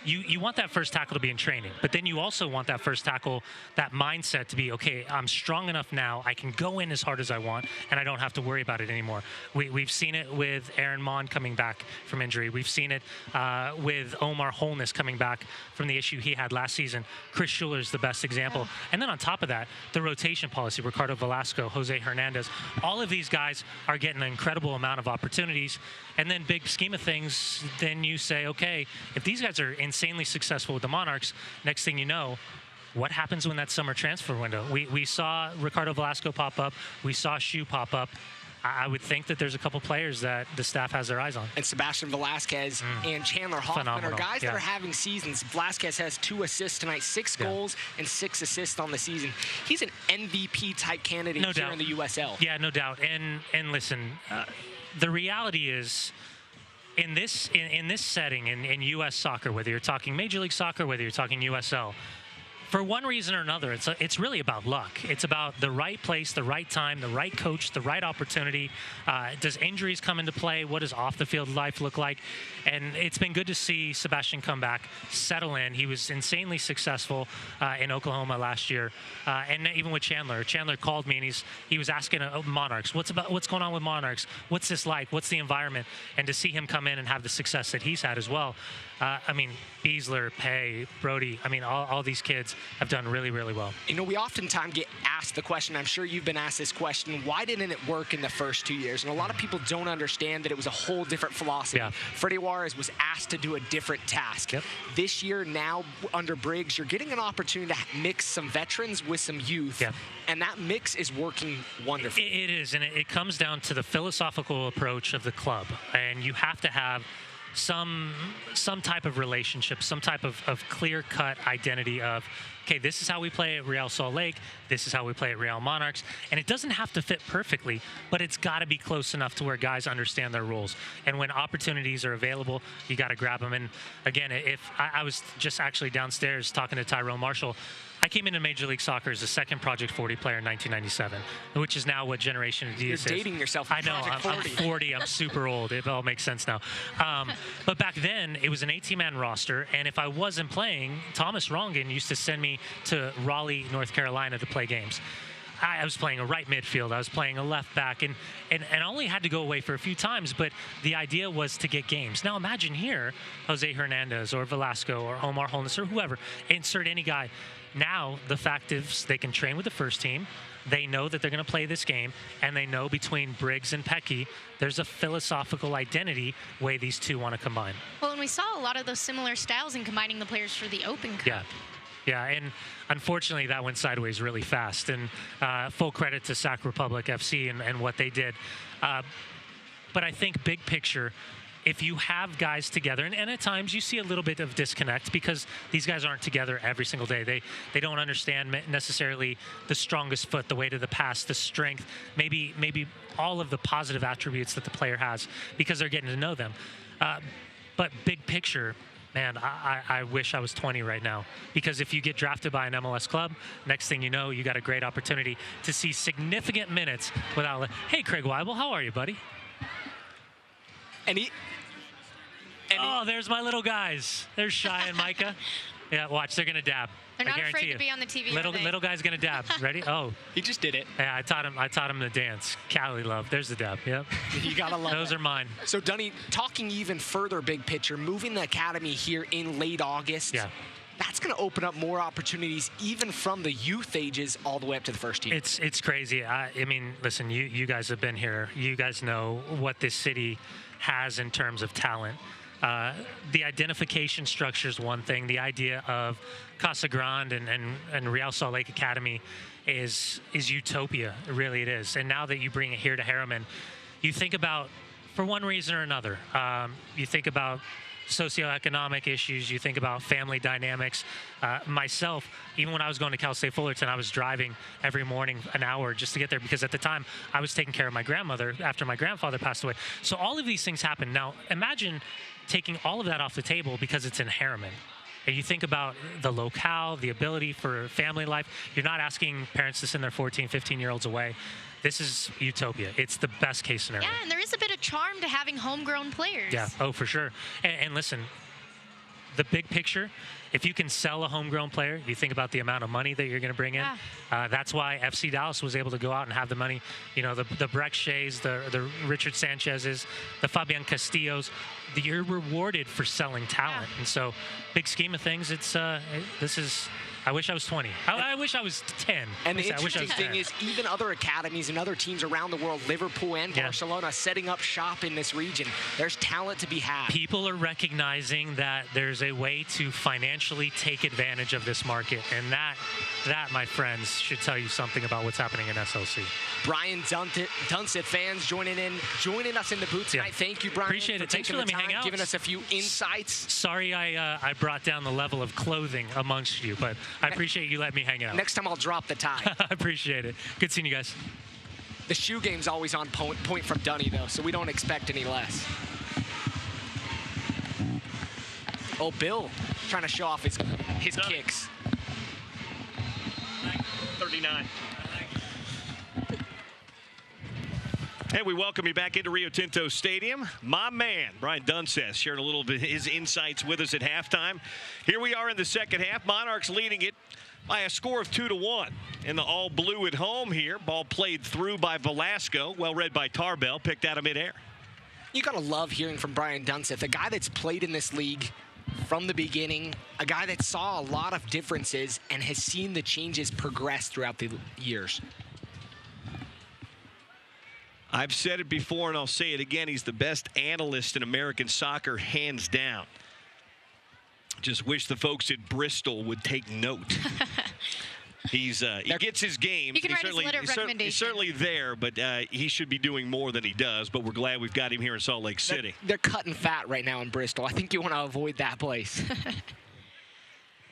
you want that first tackle to be in training, but then you also want that first tackle, that mindset to be, okay, I'm strong enough now, I can go in as hard as I want, and I don't have to worry about it anymore. We've seen it with Aaron Mon coming back from injury. We've seen it with Omar Holness coming back from the issue he had last season. Chris Schuler's the best example. And then on top of that, the rotation policy, Ricardo Velasco, Jose Hernandez, all of these guys are getting an incredible amount of opportunities. And then big scheme of things, then you say, okay, if these guys are insanely successful with the Monarchs, next thing you know, what happens when that summer transfer window? We saw Ricardo Velasco pop up. We saw Shu pop up. I would think that there's a couple players that the staff has their eyes on. And Sebastian Velasquez and Chandler Hoffman are guys that are having seasons. Velasquez has 2 assists tonight, 6 goals and 6 assists on the season. He's an MVP-type candidate here in the USL. Yeah, no doubt. And listen, the reality is, in this setting, in U.S. soccer, whether you're talking Major League Soccer, whether you're talking USL, for one reason or another, it's really about luck. It's about the right place, the right time, the right coach, the right opportunity. Does injuries come into play? What does off-the-field life look like? And it's been good to see Sebastian come back, settle in. He was insanely successful in Oklahoma last year, and even with Chandler. Chandler called me, and he was asking Monarchs, what's going on with Monarchs? What's this like? What's the environment? And to see him come in and have the success that he's had as well. I mean, Beasler, Pay, Brody, I mean, all these kids have done really, really well. You know, we oftentimes get asked the question, I'm sure you've been asked this question, why didn't it work in the first 2 years? And a lot of people don't understand that it was a whole different philosophy. Yeah. Freddie Juarez was asked to do a different task. Yep. This year, now, under Briggs, you're getting an opportunity to mix some veterans with some youth. Yep. And that mix is working wonderfully. It is, and it comes down to the philosophical approach of the club. And you have to have some type of relationship, some type of clear-cut identity of, okay, this is how we play at Real Salt Lake, this is how we play at Real Monarchs, and it doesn't have to fit perfectly, but it's got to be close enough to where guys understand their rules. And when opportunities are available, you got to grab them. And again, if I was just actually downstairs talking to Tyrone Marshall, I came into Major League Soccer as a second Project 40 player in 1997, which is now what Generation Adidas is. You're dating yourself. I know, I'm 40. I'm super old. It all makes sense now. But back then, it was an 18-man roster, and if I wasn't playing, Thomas Rongan used to send me to Raleigh, North Carolina to play games. I was playing a right midfield. I was playing a left back, and I only had to go away for a few times, but the idea was to get games. Now imagine here, Jose Hernandez or Velasco or Omar Holness or whoever, insert any guy. Now the fact is they can train with the first team. They know that they're going to play this game, and they know between Briggs and Pecky, there's a philosophical identity way these two want to combine. Well, and we saw a lot of those similar styles in combining the players for the Open Cup. Yeah, and unfortunately that went sideways really fast. And full credit to Sac Republic FC and what they did. But I think big picture, if you have guys together, and at times you see a little bit of disconnect because these guys aren't together every single day. They don't understand necessarily the strongest foot, the weight of the pass, the strength, maybe all of the positive attributes that the player has because they're getting to know them. But big picture, man, I wish I was 20 right now, because if you get drafted by an MLS club, next thing you know, you got a great opportunity to see significant minutes without, hey, Craig Weibel, how are you, buddy? Oh, there's my little guys. There's Shai and Micah. Yeah, watch, they're going to dab. They're not guarantee afraid you. to be on the TV, Little guy's going to dab. Ready? Oh. He just did it. Yeah, I taught him to dance. Cali love. There's the dab. Yep. You got to love Those are mine. So, Dunny, talking even further big picture, moving the academy here in late August. Yeah. That's going to open up more opportunities even from the youth ages all the way up to the first team. It's crazy. I mean, listen, you guys have been here. You guys know what this city has in terms of talent. The identification structure is one thing. The idea of Casa Grande and Real Salt Lake Academy is utopia. Really, it is. And now that you bring it here to Harriman, you think about, for one reason or another, you think about socioeconomic issues, you think about family dynamics. Myself, even when I was going to Cal State Fullerton, I was driving every morning an hour just to get there because at the time I was taking care of my grandmother after my grandfather passed away. So all of these things happen. Now imagine taking all of that off the table because it's in Harriman. And you think about the locale, the ability for family life. You're not asking parents to send their 14, 15-year-olds away. This is utopia. It's the best case scenario. Yeah, and there is a bit of charm to having homegrown players. Yeah, oh, for sure. And listen, the big picture, if you can sell a homegrown player, you think about the amount of money that you're going to bring in. That's why FC Dallas was able to go out and have the money. You know, the Breck Shays, the Richard Sanchez's, the Fabian Castillos. You're rewarded for selling talent. And so, big scheme of things, this is... I wish I was 20. I wish I was 10. And the interesting thing is, even other academies and other teams around the world, Liverpool and Barcelona, setting up shop in this region. There's talent to be had. People are recognizing that there's a way to financially take advantage of this market. And that, my friends, should tell you something about what's happening in SLC. Brian Dunseth, fans joining us in the booth tonight. Thank you, Brian. Appreciate it. Thanks for letting me hang out. Giving us a few insights. Sorry I brought down the level of clothing amongst you, but I appreciate you letting me hang out. Next time I'll drop the tie. I appreciate it. Good seeing you guys. The shoe game's always on point from Dunny, though, so we don't expect any less. Oh, Bill trying to show off his kicks. 39. And we welcome you back into Rio Tinto Stadium. My man, Brian Dunseth, sharing a little bit of his insights with us at halftime. Here we are in the second half. Monarchs leading it by a score of 2-1. In the all-blue at home here. Ball played through by Velasco. Well read by Tarbell. Picked out of midair. You got to love hearing from Brian Dunseth, a guy that's played in this league from the beginning, a guy that saw a lot of differences and has seen the changes progress throughout the years. I've said it before and I'll say it again. He's the best analyst in American soccer, hands down. Just wish the folks at Bristol would take note. He gets his games. You can write his letter of recommendation. He's certainly there, but he should be doing more than he does. But we're glad we've got him here in Salt Lake City. They're cutting fat right now in Bristol. I think you want to avoid that place.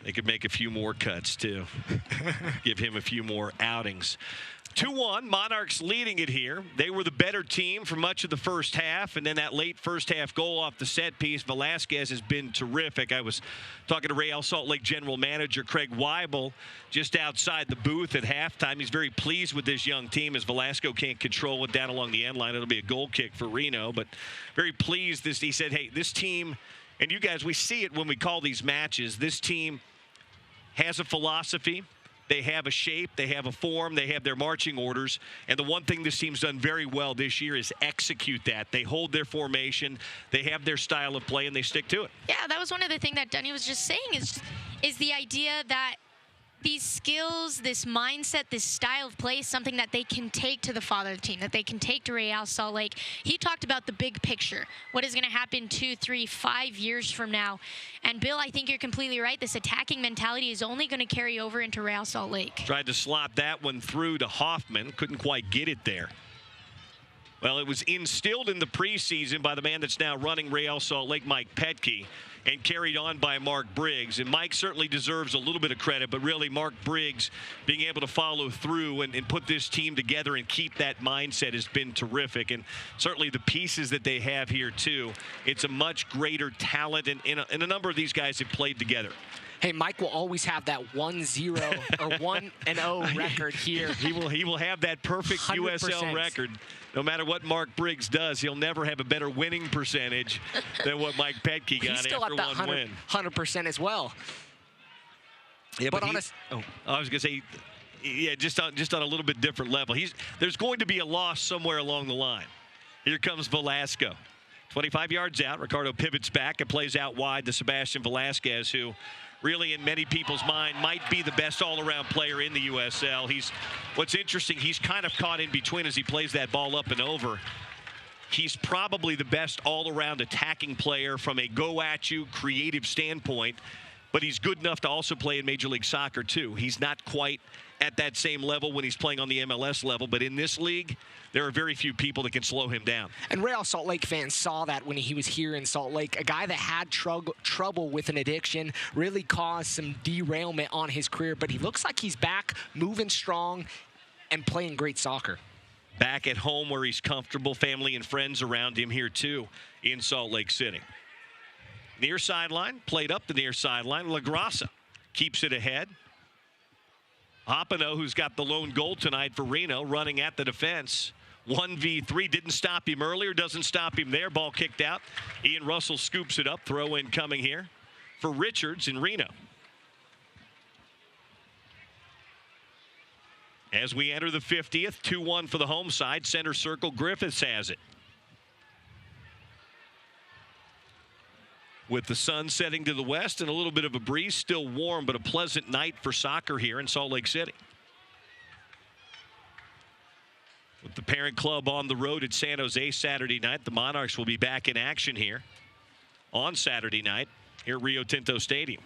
They could make a few more cuts, too. Give him a few more outings. 2-1, Monarchs leading it here. They were the better team for much of the first half, and then that late first half goal off the set piece. Velasquez has been terrific. I was talking to Real Salt Lake general manager Craig Weibel just outside the booth at halftime. He's very pleased with this young team as Velasco can't control it down along the end line. It'll be a goal kick for Reno, but very pleased. He said, hey, this team, and you guys, we see it when we call these matches, this team has a philosophy. They have a shape, they have a form, they have their marching orders. And the one thing this team's done very well this year is execute that. They hold their formation, they have their style of play, and they stick to it. Yeah, that was one of the things that Dunny was just saying is the idea that these skills, this mindset, this style of play is something that they can take to the father team, that they can take to Real Salt Lake. He talked about the big picture, what is going to happen 2, 3, 5 years from now. And Bill, I think you're completely right. This attacking mentality is only going to carry over into Real Salt Lake. Tried to slop that one through to Hoffman. Couldn't quite get it there. Well, it was instilled in the preseason by the man that's now running Real Salt Lake, Mike Petke, and carried on by Mark Briggs. And Mike certainly deserves a little bit of credit, but really Mark Briggs being able to follow through and put this team together and keep that mindset has been terrific. And certainly the pieces that they have here, too, it's a much greater talent, and a number of these guys have played together. Hey, Mike will always have that 1-0 or 1-0 record here. He will have that perfect 100%. USL record. No matter what Mark Briggs does, he'll never have a better winning percentage than what Mike Petke got after one win. 100% as well. Yeah, but I was going to say, yeah, just on a little bit different level. There's going to be a loss somewhere along the line. Here comes Velasco. 25 yards out. Ricardo pivots back and plays out wide to Sebastian Velasquez, who really in many people's mind might be the best all-around player in the USL. What's interesting, he's kind of caught in between as he plays that ball up and over. He's probably the best all-around attacking player from a go-at-you creative standpoint, but he's good enough to also play in Major League Soccer too. He's not quite at that same level when he's playing on the MLS level, but in this league, there are very few people that can slow him down. And Real Salt Lake fans saw that when he was here in Salt Lake. A guy that had trouble with an addiction, really caused some derailment on his career, but he looks like he's back, moving strong, and playing great soccer. Back at home where he's comfortable, family and friends around him here too in Salt Lake City. Near sideline, played up the near sideline. LaGrassa keeps it ahead. Hoppino, who's got the lone goal tonight for Reno, running at the defense. 1v3, didn't stop him earlier, doesn't stop him there. Ball kicked out. Ian Russell scoops it up. Throw in coming here for Richards in Reno. As we enter the 50th, 2-1 for the home side. Center circle, Griffiths has it. With the sun setting to the west and a little bit of a breeze, still warm, but a pleasant night for soccer here in Salt Lake City. With the parent club on the road at San Jose Saturday night, the Monarchs will be back in action here on Saturday night here at Rio Tinto Stadium.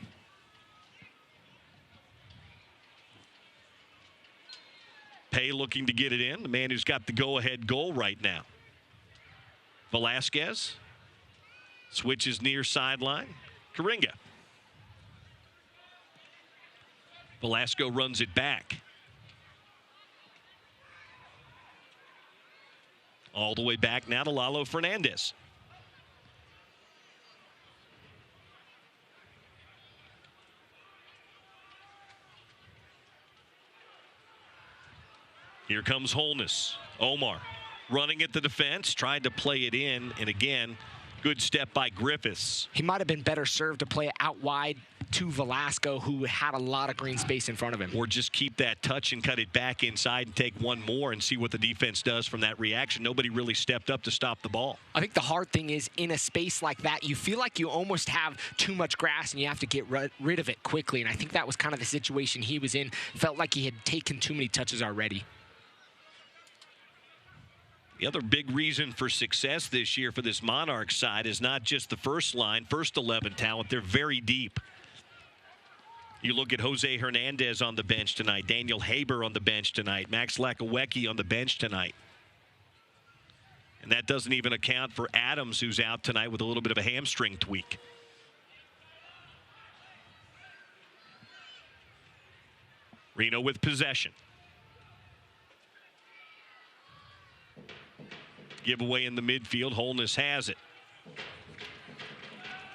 Pay looking to get it in, the man who's got the go-ahead goal right now. Velasquez switches near sideline. Karinga. Velasco runs it back. All the way back now to Lalo Fernandez. Here comes Holness. Omar running at the defense, tried to play it in, and again, good step by Griffiths. He might have been better served to play it out wide to Velasco, who had a lot of green space in front of him. Or just keep that touch and cut it back inside and take one more and see what the defense does from that reaction. Nobody really stepped up to stop the ball. I think the hard thing is, in a space like that, you feel like you almost have too much grass and you have to get rid of it quickly. And I think that was kind of the situation he was in. Felt like he had taken too many touches already. The other big reason for success this year for this Monarchs side is not just the first line, first 11 talent. They're very deep. You look at Jose Hernandez on the bench tonight, Daniel Haber on the bench tonight, Max Lakawecki on the bench tonight. And that doesn't even account for Adams, who's out tonight with a little bit of a hamstring tweak. Reno with possession. Giveaway in the midfield. Holness has it.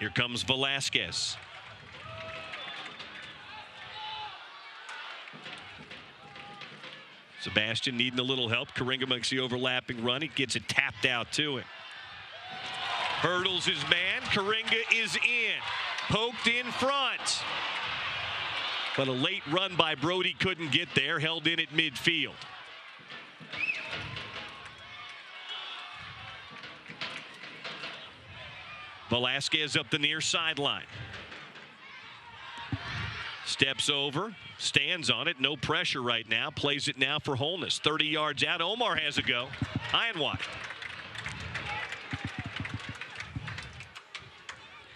Here comes Velasquez. Sebastian needing a little help. Karinga makes the overlapping run. He gets it tapped out to him. Hurdles his man. Karinga is in. Poked in front. But a late run by Brody couldn't get there. Held in at midfield. Velasquez up the near sideline. Steps over, stands on it, no pressure right now. Plays it now for Holness. 30 yards out. Omar has a go. High and wide.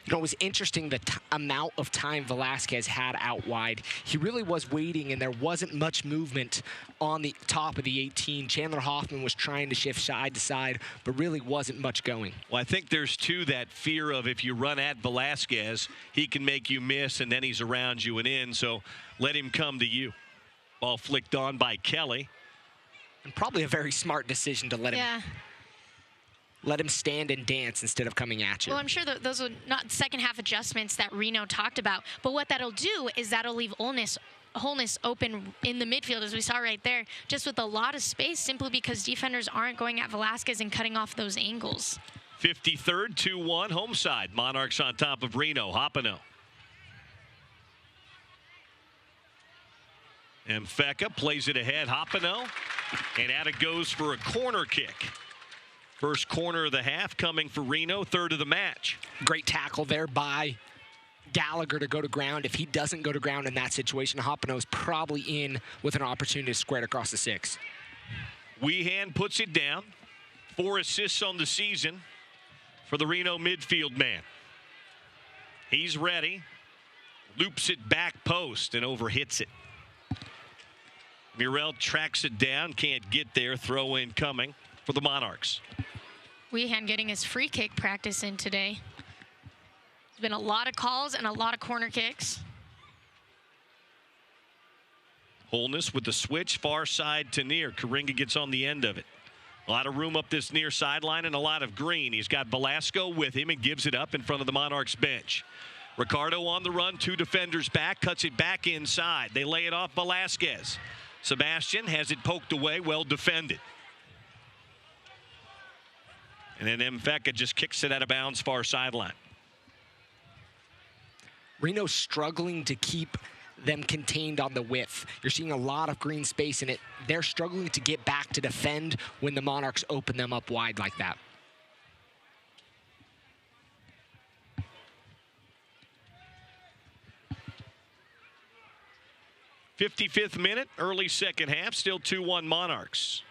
You know, it was interesting the amount of time Velasquez had out wide. He really was waiting, and there wasn't much movement on the top of the 18. Chandler Hoffman was trying to shift side to side, but really wasn't much going. Well, I think there's too that fear of if you run at Velasquez, he can make you miss, and then he's around you and in, so let him come to you. Ball flicked on by Kelly. And probably a very smart decision to let him. Let him stand and dance instead of coming at you. Well, I'm sure those are not second half adjustments that Reno talked about. But what that'll do is that'll leave Holness open in the midfield, as we saw right there, just with a lot of space, simply because defenders aren't going at Velasquez and cutting off those angles. 53rd, 2-1, home side. Monarchs on top of Reno. Hopino. Mfeka plays it ahead. Hopino. And out it goes for a corner kick. First corner of the half coming for Reno, third of the match. Great tackle there by Gallagher to go to ground. If he doesn't go to ground in that situation, Hopino's probably in with an opportunity to square it across the 6. Weehan puts it down. 4 assists on the season for the Reno midfield man. He's ready. Loops it back post and overhits it. Murrell tracks it down, can't get there. Throw in coming for the Monarchs. Weehan getting his free kick practice in today. There's been a lot of calls and a lot of corner kicks. Holness with the switch, far side to near. Karinga gets on the end of it. A lot of room up this near sideline and a lot of green. He's got Velasco with him and gives it up in front of the Monarchs bench. Ricardo on the run, 2 defenders back, cuts it back inside. They lay it off Velasquez. Sebastian has it poked away, well defended. And then Mfeka just kicks it out of bounds, far sideline. Reno's struggling to keep them contained on the width. You're seeing a lot of green space in it. They're struggling to get back to defend when the Monarchs open them up wide like that. '55th minute, early second half, still 2-1 Monarchs.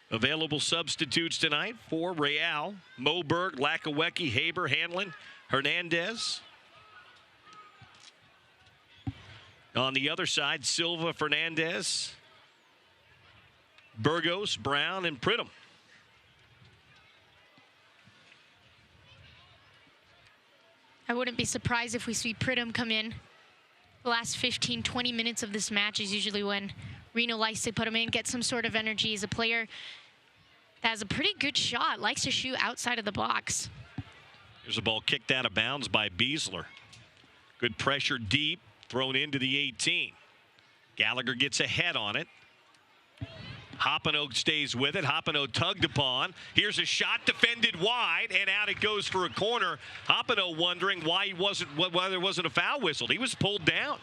Available substitutes tonight for Real, Moberg, Lakawecki, Haber, Hanlon, Hernandez. On the other side, Silva, Fernandez, Burgos, Brown, and Pridham. I wouldn't be surprised if we see Pridham come in. The last 15, 20 minutes of this match is usually when Reno likes to put him in, get some sort of energy. He's a player that has a pretty good shot, likes to shoot outside of the box. There's a ball kicked out of bounds by Beasler. Good pressure deep, thrown into the 18. Gallagher gets ahead on it. Hoppino stays with it. Hoppino tugged upon. Here's a shot defended wide, and out it goes for a corner. Hoppino wondering why there wasn't a foul whistled. He was pulled down.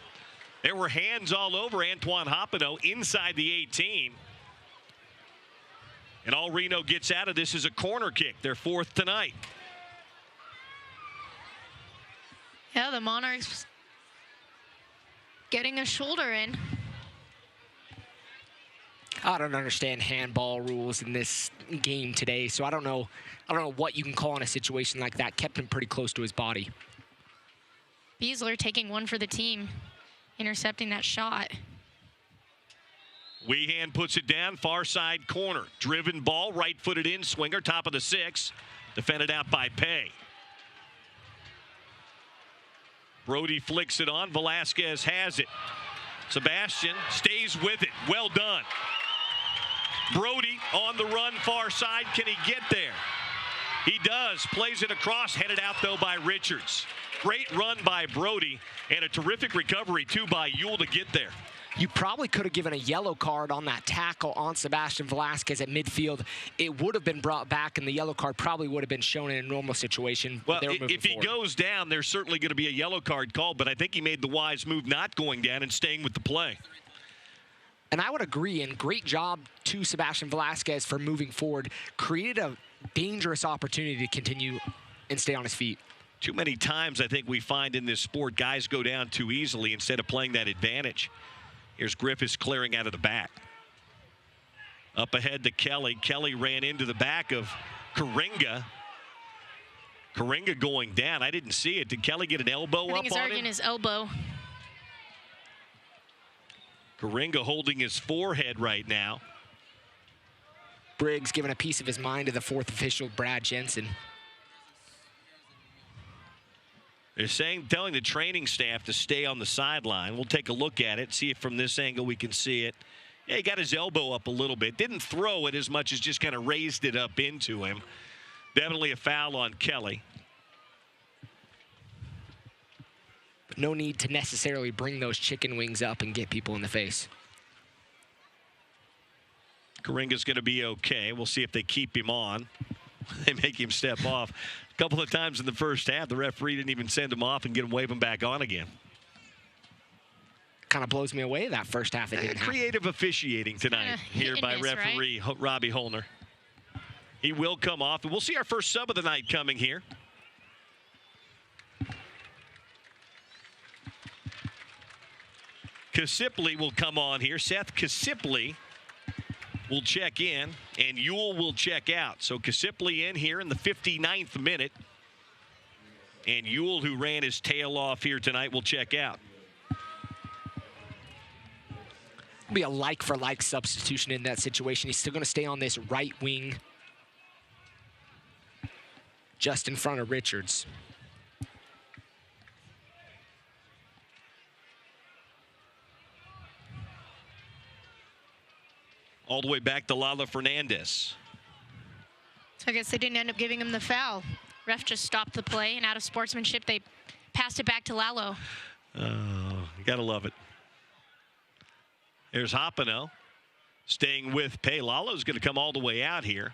There were hands all over Antoine Hoppino inside the 18. And all Reno gets out of this is a corner kick, their 4th tonight. Yeah, the Monarchs getting a shoulder in. I don't understand handball rules in this game today, so I don't know what you can call in a situation like that. Kept him pretty close to his body. Beasler taking one for the team, intercepting that shot. Weehan puts it down, far side corner. Driven ball, right-footed in swinger, top of the 6. Defended out by Pay. Brody flicks it on. Velasquez has it. Sebastian stays with it. Well done. Brody on the run, far side. Can he get there? He does. Plays it across. Headed out, though, by Richards. Great run by Brody, and a terrific recovery, too, by Ewell to get there. You probably could have given a yellow card on that tackle on Sebastian Velasquez at midfield. It would have been brought back, and the yellow card probably would have been shown in a normal situation. Well, if he goes down, there's certainly going to be a yellow card called, but I think he made the wise move not going down and staying with the play. And I would agree, and great job to Sebastian Velasquez for moving forward. Created a dangerous opportunity to continue and stay on his feet. Too many times I think we find in this sport guys go down too easily instead of playing that advantage. Here's Griffiths clearing out of the back. Up ahead to Kelly. Kelly ran into the back of Karinga. Karinga going down. I didn't see it. Did Kelly get an elbow up on him? I think he's arguing his elbow. Karinga holding his forehead right now. Briggs giving a piece of his mind to the 4th official, Brad Jensen. They're telling the training staff to stay on the sideline. We'll take a look at it, see if from this angle we can see it. Yeah, he got his elbow up a little bit. Didn't throw it as much as just kind of raised it up into him. Definitely a foul on Kelly. But no need to necessarily bring those chicken wings up and get people in the face. Karinga's going to be okay. We'll see if they keep him on. They make him step off. A couple of times in the first half, the referee didn't even send him off and get him wave him back on again. Kind of blows me away that first half. It didn't creative officiating tonight here by referee Robbie Holner. He will come off, and we'll see our first sub of the night coming here. Kasipley will come on here. Seth Kasipley will check in, and Ewell will check out. So Kasipley in here in the 59th minute. And Ewell, who ran his tail off here tonight, will check out. Be a like-for-like substitution in that situation. He's still going to stay on this right wing just in front of Richards. All the way back to Lala Fernandez. So I guess they didn't end up giving him the foul. Ref just stopped the play, and out of sportsmanship, they passed it back to Lalo. Oh, you got to love it. There's Hoppino staying with Pay. Lalo's going to come all the way out here.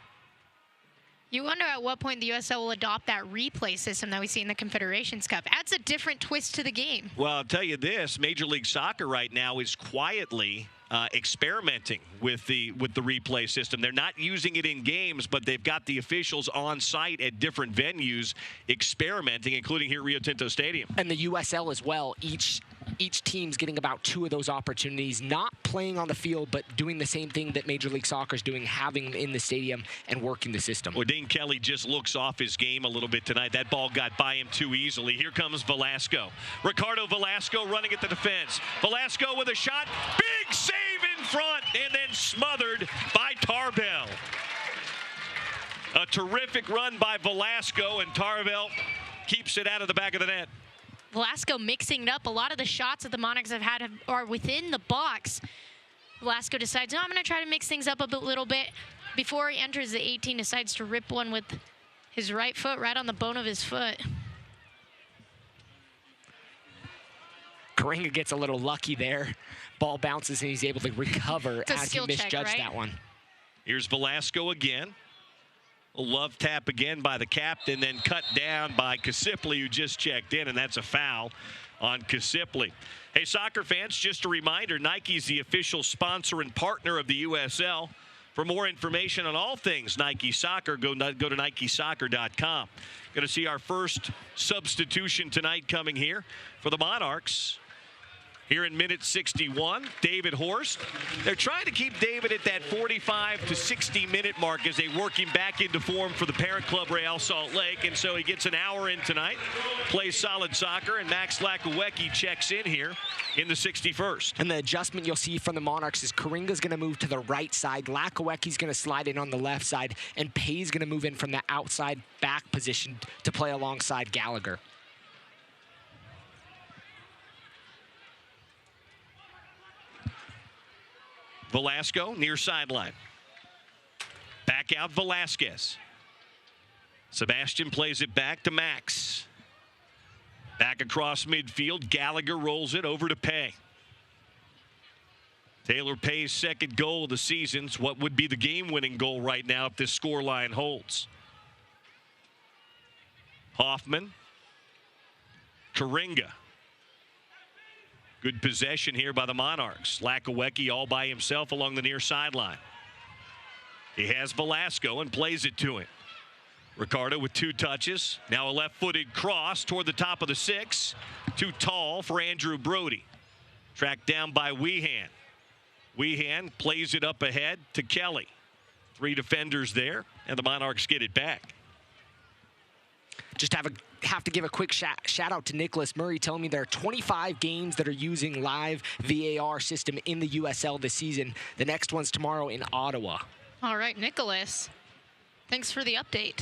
You wonder at what point the USL will adopt that replay system that we see in the Confederations Cup. Adds a different twist to the game. Well, I'll tell you this, Major League Soccer right now is quietly experimenting with the replay system. They're not using it in games, but they've got the officials on site at different venues experimenting, including here at Rio Tinto Stadium. And the USL as well. Each team's getting about 2 of those opportunities, not playing on the field, but doing the same thing that Major League Soccer is doing, having them in the stadium and working the system. Well, Dane Kelly just looks off his game a little bit tonight. That ball got by him too easily. Here comes Velasco. Ricardo Velasco running at the defense. Velasco with a shot. Big save in front, and then smothered by Tarbell. A terrific run by Velasco, and Tarbell keeps it out of the back of the net. Velasco mixing it up. A lot of the shots that the Monarchs have had are within the box. Velasco decides, no, I'm going to try to mix things up a little bit. Before he enters the 18, decides to rip one with his right foot right on the bone of his foot. Karinga gets a little lucky there. Ball bounces and he's able to recover as he misjudged that one. Here's Velasco again. A love tap again by the captain, then cut down by Kasipli, who just checked in, and that's a foul on Kasipli. Hey, soccer fans, just a reminder, Nike's the official sponsor and partner of the USL. For more information on all things Nike Soccer, go to NikeSoccer.com. Going to see our first substitution tonight coming here for the Monarchs. Here in minute 61, David Horst. They're trying to keep David at that 45 to 60-minute mark as they work him back into form for the parent club, Real Salt Lake. And so he gets an hour in tonight, plays solid soccer, and Max Lakawecki checks in here in the 61st. And the adjustment you'll see from the Monarchs is Karinga's going to move to the right side, Lakawecki's going to slide in on the left side, and Pay's going to move in from the outside back position to play alongside Gallagher. Velasco near sideline. Back out Velasquez. Sebastian plays it back to Max. Back across midfield. Gallagher rolls it over to Pay. Taylor Pay's second goal of the season's what would be the game-winning goal right now if this scoreline holds. Hoffman. Karinga. Good possession here by the Monarchs. Lakawecki all by himself along the near sideline. He has Velasco and plays it to him. Ricardo with 2 touches. Now a left-footed cross toward the top of the 6. Too tall for Andrew Brody. Tracked down by Weehan. Weehan plays it up ahead to Kelly. 3 defenders there, and the Monarchs get it back. Just have to give a quick shout out to Nicholas Murray telling me there are 25 games that are using live VAR system in the USL this season. The next one's tomorrow in Ottawa. All right, Nicholas. Thanks for the update.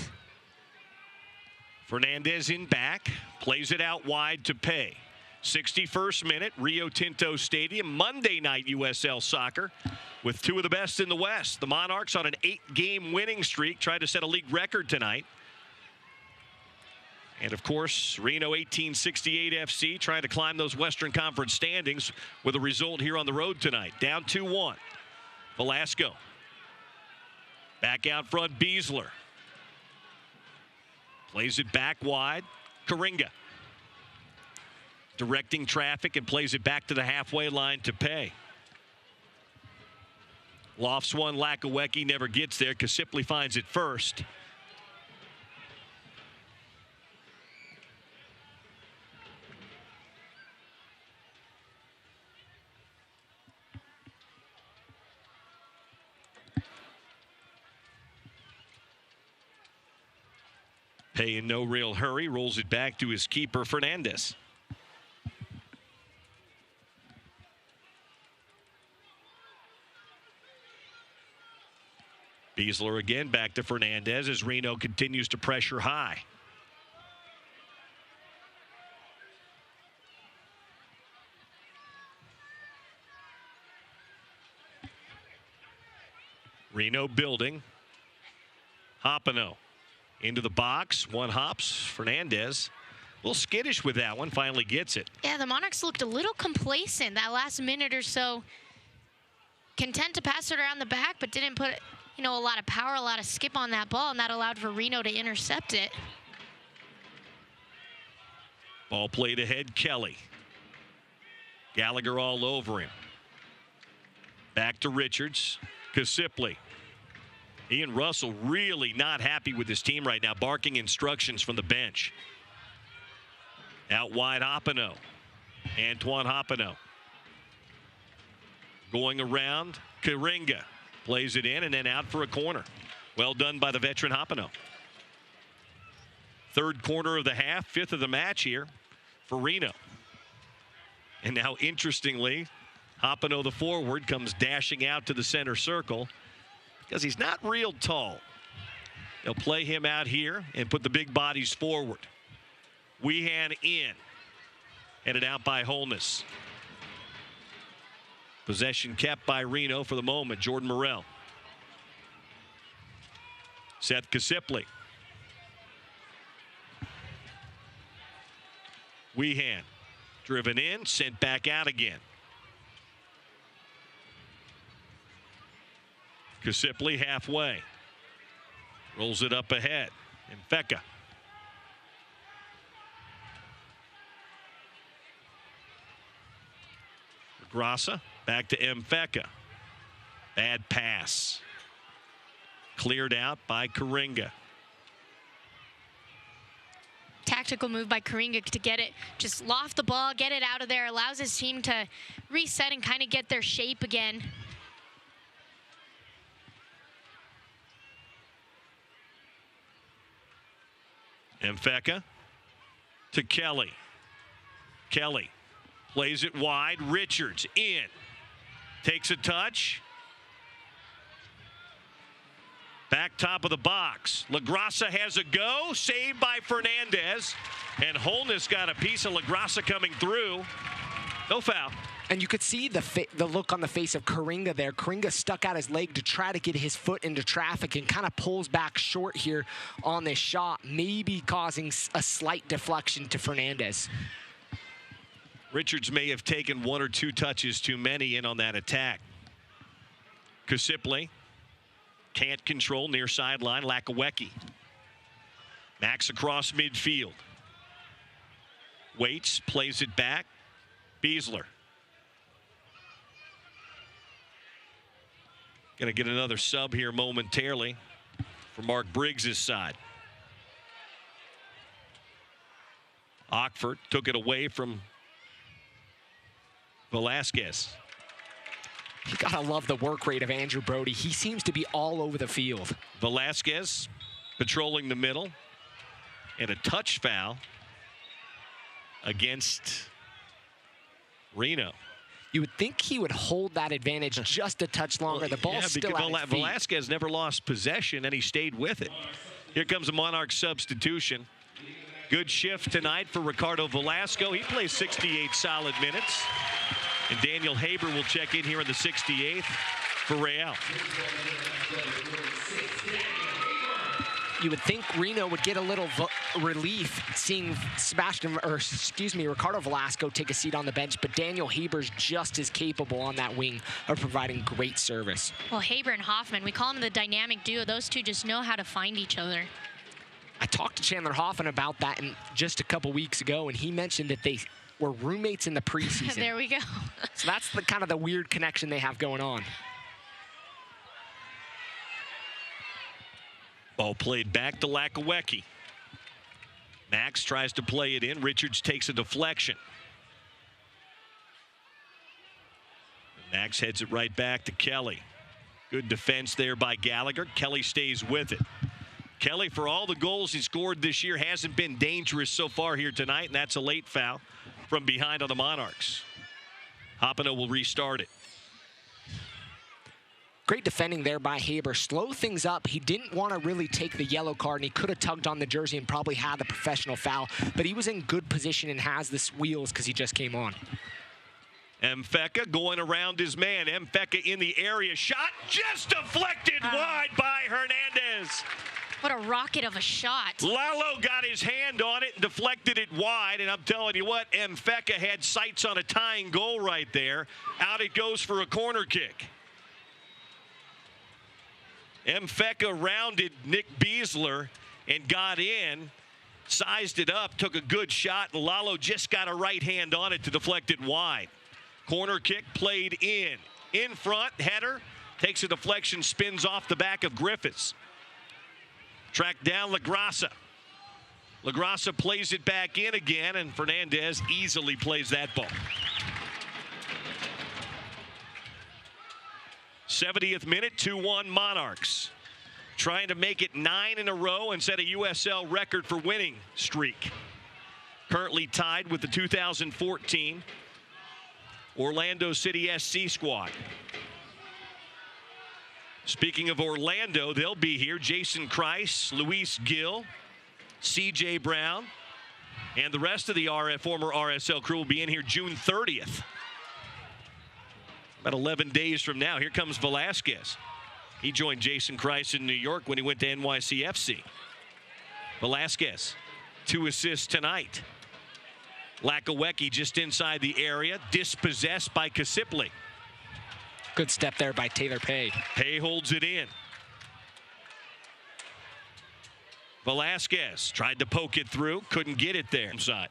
Fernandez in back, plays it out wide to Pay. 61st minute, Rio Tinto Stadium, Monday night USL soccer with 2 of the best in the West. The Monarchs on an 8-game winning streak, tried to set a league record tonight. And, of course, Reno 1868 FC trying to climb those Western Conference standings with a result here on the road tonight. Down 2-1. Velasco. Back out front, Beasler. Plays it back wide. Karinga. Directing traffic and plays it back to the halfway line to Pay. Lofts one, Lakawecki never gets there. Kasipli finds it first. Pay in no real hurry, rolls it back to his keeper, Fernandez. Beasler again back to Fernandez as Reno continues to pressure high. Reno building. Hoppino. Into the box, 1 hops. Fernandez, a little skittish with that one, finally gets it. Yeah, the Monarchs looked a little complacent that last minute or so. Content to pass it around the back, but didn't put, a lot of power, a lot of skip on that ball, and that allowed for Reno to intercept it. Ball played ahead, Kelly. Gallagher all over him. Back to Richards. Kasipli. Ian Russell really not happy with his team right now, barking instructions from the bench. Out wide, Hoppino. Antoine Hoppino. Going around, Karinga. Plays it in and then out for a corner. Well done by the veteran Hoppino. 3rd corner of the half, 5th of the match here for Reno. And now, interestingly, Hoppino, the forward, comes dashing out to the center circle. Because he's not real tall. They'll play him out here and put the big bodies forward. Weehan in. Headed out by Holness. Possession kept by Reno for the moment. Jordan Morrell. Seth Kasipli. Weehan. Driven in, sent back out again. Kasipli halfway. Rolls it up ahead. Mfeka. Grassa back to Mfeka. Bad pass. Cleared out by Karinga. Tactical move by Karinga to get it, just loft the ball, get it out of there, allows his team to reset and kind of get their shape again. Mfeka to Kelly. Kelly plays it wide. Richards in. Takes a touch. Back top of the box. LaGrassa has a go. Saved by Fernandez. And Holness got a piece of LaGrassa coming through. No foul. And you could see the look on the face of Karinga there. Karinga stuck out his leg to try to get his foot into traffic and kind of pulls back short here on this shot, maybe causing a slight deflection to Fernandez. Richards may have taken one or two touches too many in on that attack. Kasipli can't control near sideline. Lakawecki. Max across midfield. Waits, plays it back. Beasler. Going to get another sub here momentarily for Mark Briggs' side. Ockford took it away from Velasquez. You gotta love the work rate of Andrew Brody. He seems to be all over the field. Velasquez patrolling the middle. And a touch foul against Reno. You would think he would hold that advantage just a touch longer. The ball's still at his feet. Velasquez never lost possession, and he stayed with it. Here comes a Monarch substitution. Good shift tonight for Ricardo Velasco. He plays 68 solid minutes. And Daniel Haber will check in here in the 68th for Real. You would think Reno would get a little relief seeing Ricardo Velasco take a seat on the bench, but Daniel Haber's just as capable on that wing of providing great service. Well, Haber and Hoffman, we call them the dynamic duo. Those two just know how to find each other. I talked to Chandler Hoffman about that just a couple weeks ago, and he mentioned that they were roommates in the preseason. There we go. So that's the kind of the weird connection they have going on. Ball played back to Lakawecki. Max tries to play it in. Richards takes a deflection. Max heads it right back to Kelly. Good defense there by Gallagher. Kelly stays with it. Kelly, for all the goals he scored this year, hasn't been dangerous so far here tonight, and that's a late foul from behind on the Monarchs. Hoppino will restart it. Great defending there by Haber. Slow things up. He didn't want to really take the yellow card, and he could have tugged on the jersey and probably had the professional foul, but he was in good position and has the wheels because he just came on. Mfeka going around his man. Mfeka in the area. Shot just deflected wide by Hernandez. What a rocket of a shot. Lalo got his hand on it and deflected it wide, and I'm telling you what, Mfeka had sights on a tying goal right there. Out it goes for a corner kick. Mfeka rounded Nick Beasler and got in, sized it up, took a good shot, and Lalo just got a right hand on it to deflect it wide. Corner kick played in. In front, header, takes a deflection, spins off the back of Griffiths. Tracked down LaGrassa. LaGrassa plays it back in again, and Fernandez easily plays that ball. 70th minute, 2-1 Monarchs. Trying to make it 9 in a row and set a USL record for winning streak. Currently tied with the 2014 Orlando City SC squad. Speaking of Orlando, they'll be here. Jason Kreis, Luis Gill, C.J. Brown, and the rest of the former RSL crew will be in here June 30th. About 11 days from now. Here comes Velasquez. He joined Jason Kreis in New York when he went to NYCFC. Velasquez, 2 assists tonight. Lakawecki just inside the area, dispossessed by Kasipli. Good step there by Taylor Pay. Pay holds it in. Velasquez tried to poke it through, couldn't get it there. Side.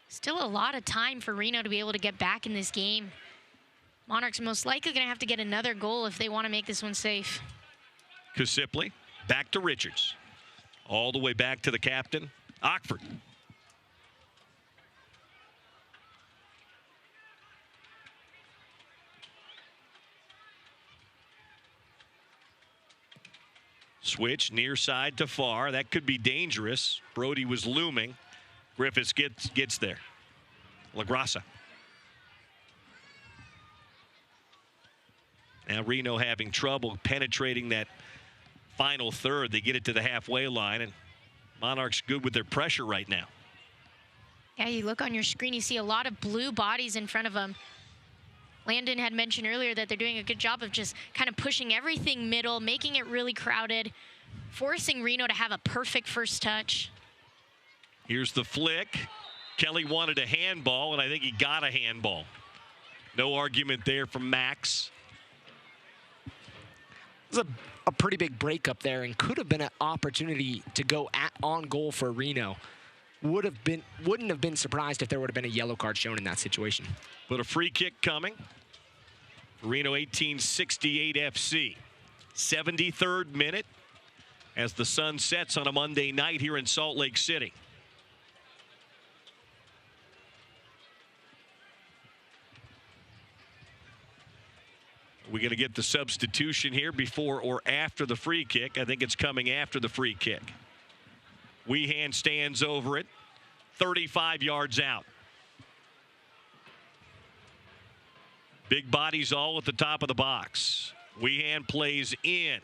Still a lot of time for Reno to be able to get back in this game. Monarchs most likely going to have to get another goal if they want to make this one safe. Kasipli, back to Richards. All the way back to the captain, Ockford. Switch near side to far. That could be dangerous. Brody was looming. Griffiths gets there. LaGrassa. Now Reno having trouble penetrating that final third. They get it to the halfway line, and Monarchs good with their pressure right now. Yeah, you look on your screen, you see a lot of blue bodies in front of them. Landon had mentioned earlier that they're doing a good job of just kind of pushing everything middle, making it really crowded, forcing Reno to have a perfect first touch. Here's the flick. Kelly wanted a handball, and I think he got a handball. No argument there from Max. It was a pretty big break up there and could have been an opportunity to go on goal for Reno. Wouldn't have been surprised if there would have been a yellow card shown in that situation. But a free kick coming. Reno 1868 FC. 73rd minute as the sun sets on a Monday night here in Salt Lake City. We're going to get the substitution here before or after the free kick. I think it's coming after the free kick. Weehan stands over it, 35 yards out. Big bodies all at the top of the box. Weehan plays in,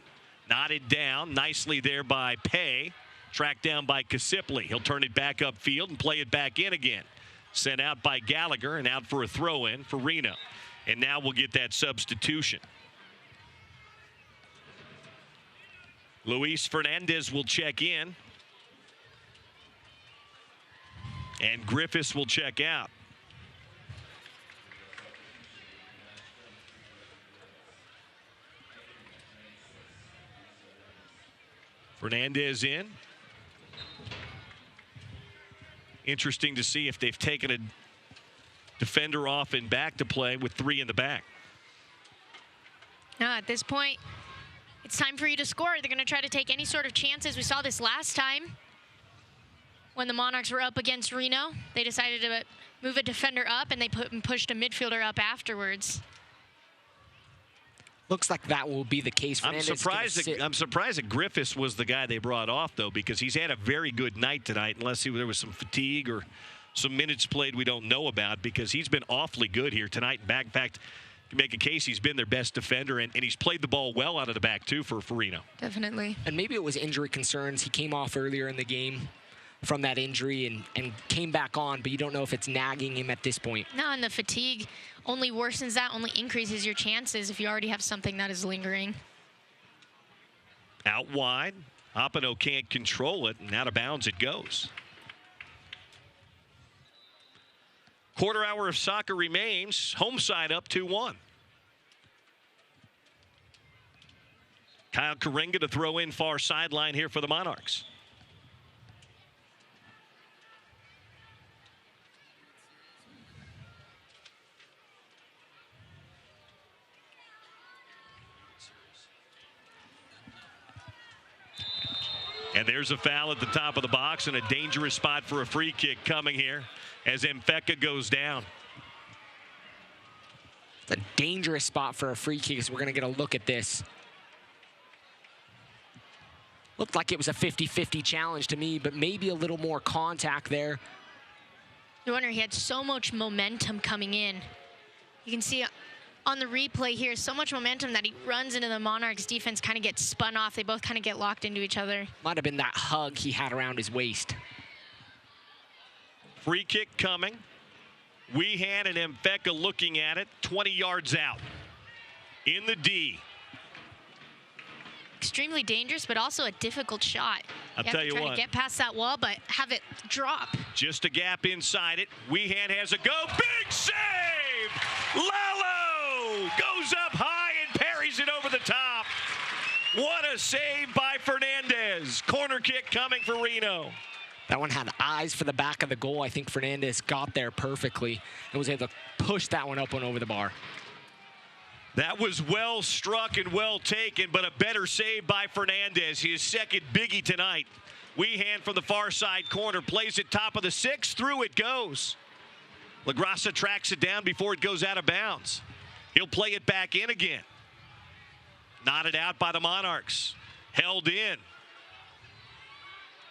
knotted down, nicely there by Pay, tracked down by Kasipli. He'll turn it back upfield and play it back in again. Sent out by Gallagher and out for a throw-in for Reno. And now we'll get that substitution. Luis Fernandez will check in. And Griffiths will check out. Fernandez in. Interesting to see if they've taken a defender off and back to play with 3 in the back. At this point, it's time for you to score. They're going to try to take any sort of chances. We saw this last time when the Monarchs were up against Reno. They decided to move a defender up, and they pushed a midfielder up afterwards. Looks like that will be the case. I'm surprised that Griffiths was the guy they brought off, though, because he's had a very good night tonight, unless there was some fatigue or some minutes played we don't know about, because he's been awfully good here tonight. In fact, to make a case, he's been their best defender, and he's played the ball well out of the back, too, for Reno. Definitely. And maybe it was injury concerns. He came off earlier in the game from that injury and came back on, but you don't know if it's nagging him at this point. No, and the fatigue only worsens that, only increases your chances if you already have something that is lingering. Out wide. Opino can't control it, and out of bounds it goes. Quarter hour of soccer remains. Home side up 2-1. Kyle Karenga to throw in far sideline here for the Monarchs. And there's a foul at the top of the box and a dangerous spot for a free kick coming here as Mfeka goes down. It's a dangerous spot for a free kick, so we're going to get a look at this. Looked like it was a 50-50 challenge to me, but maybe a little more contact there. No wonder he had so much momentum coming in. You can see on the replay here, so much momentum that he runs into the Monarchs defense, kind of gets spun off. They both kind of get locked into each other. Might have been that hug he had around his waist. Free kick coming. Weehan and Mfeka looking at it, 20 yards out. In the D. Extremely dangerous, but also a difficult shot. I'll tell you what. Try to get past that wall, but have it drop. Just a gap inside it. Weehan has a go. Big save! Lala! What a save by Fernandez. Corner kick coming for Reno. That one had eyes for the back of the goal. I think Fernandez got there perfectly and was able to push that one up and over the bar. That was well struck and well taken, but a better save by Fernandez. His second biggie tonight. Weehan from the far side corner, plays it top of the 6, through it goes. LaGrassa tracks it down before it goes out of bounds. He'll play it back in again. Knotted out by the Monarchs. Held in.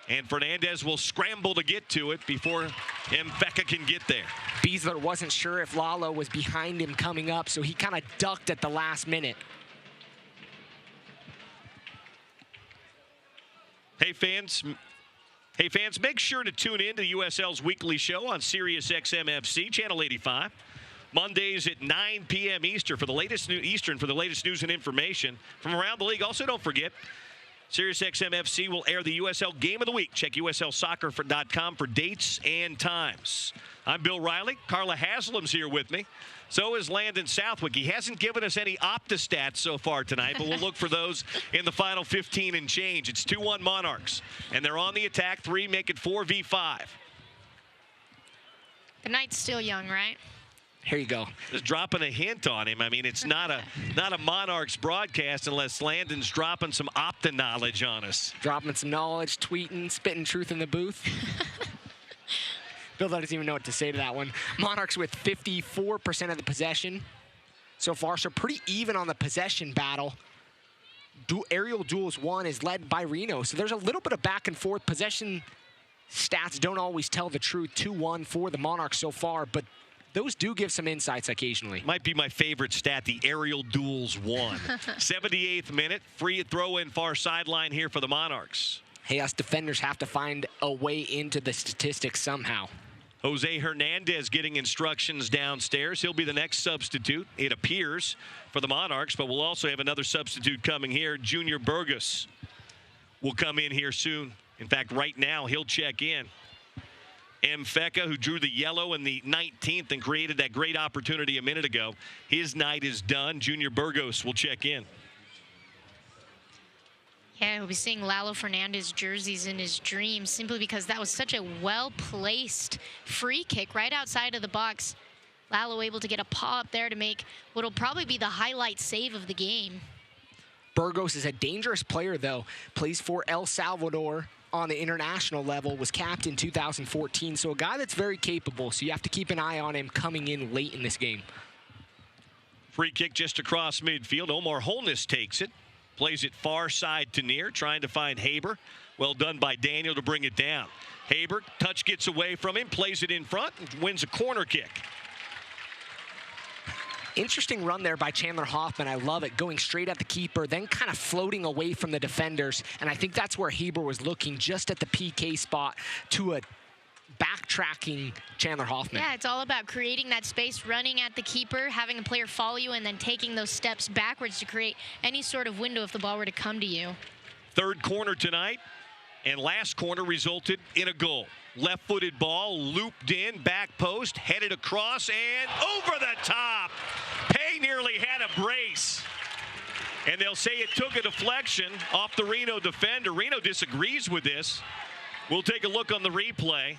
And Fernandez will scramble to get to it before Mfeka can get there. Beasler wasn't sure if Lalo was behind him coming up, so he kind of ducked at the last minute. Hey fans, make sure to tune in to USL's weekly show on Sirius XM FC, Channel 85. Mondays at 9 p.m. Eastern for the latest news and information from around the league. Also, don't forget, Sirius XM FC will air the USL Game of the Week. Check USLsoccer.com for dates and times. I'm Bill Riley. Carla Haslam's here with me. So is Landon Southwick. He hasn't given us any Opta stats so far tonight, but we'll look for those in the final 15 and change. It's 2-1 Monarchs, and they're on the attack. 3 make it 4v5. The night's still young, right? Here you go. Just dropping a hint on him. I mean, it's not a Monarchs broadcast unless Landon's dropping some Opta knowledge on us. Dropping some knowledge, tweeting, spitting truth in the booth. Bill doesn't even know what to say to that one. Monarchs with 54% of the possession so far, so pretty even on the possession battle. Aerial duels 1 is led by Reno, so there's a little bit of back and forth. Possession stats don't always tell the truth. 2-1 for the Monarchs so far, but those do give some insights occasionally. Might be my favorite stat, the aerial duels 1. 78th minute, free throw in far sideline here for the Monarchs. Hey, us defenders have to find a way into the statistics somehow. Jose Hernandez getting instructions downstairs. He'll be the next substitute, it appears, for the Monarchs, but we'll also have another substitute coming here. Junior Burgos will come in here soon. In fact, right now, he'll check in. Mfeka, who drew the yellow in the 19th and created that great opportunity a minute ago, his night is done. Junior Burgos will check in. Yeah, we'll be seeing Lalo Fernandez jerseys in his dreams simply because that was such a well-placed free kick right outside of the box. Lalo able to get a paw up there to make what will probably be the highlight save of the game. Burgos is a dangerous player, though. Plays for El Salvador on the international level, was capped in 2014, so a guy that's very capable, so you have to keep an eye on him coming in late in this game. Free kick just across midfield. Omar Holness takes it. Plays it far side to near, trying to find Haber. Well done by Daniel to bring it down. Haber, touch gets away from him, plays it in front, and wins a corner kick. Interesting run there by Chandler Hoffman. I love it. Going straight at the keeper, then kind of floating away from the defenders. And I think that's where Haber was looking, just at the PK spot, to a backtracking Chandler Hoffman. Yeah, it's all about creating that space, running at the keeper, having a player follow you, and then taking those steps backwards to create any sort of window if the ball were to come to you. Third corner tonight, and last corner resulted in a goal. Left-footed ball, looped in, back post, headed across, and over the top. Pay nearly had a brace. And they'll say it took a deflection off the Reno defender. Reno disagrees with this. We'll take a look on the replay.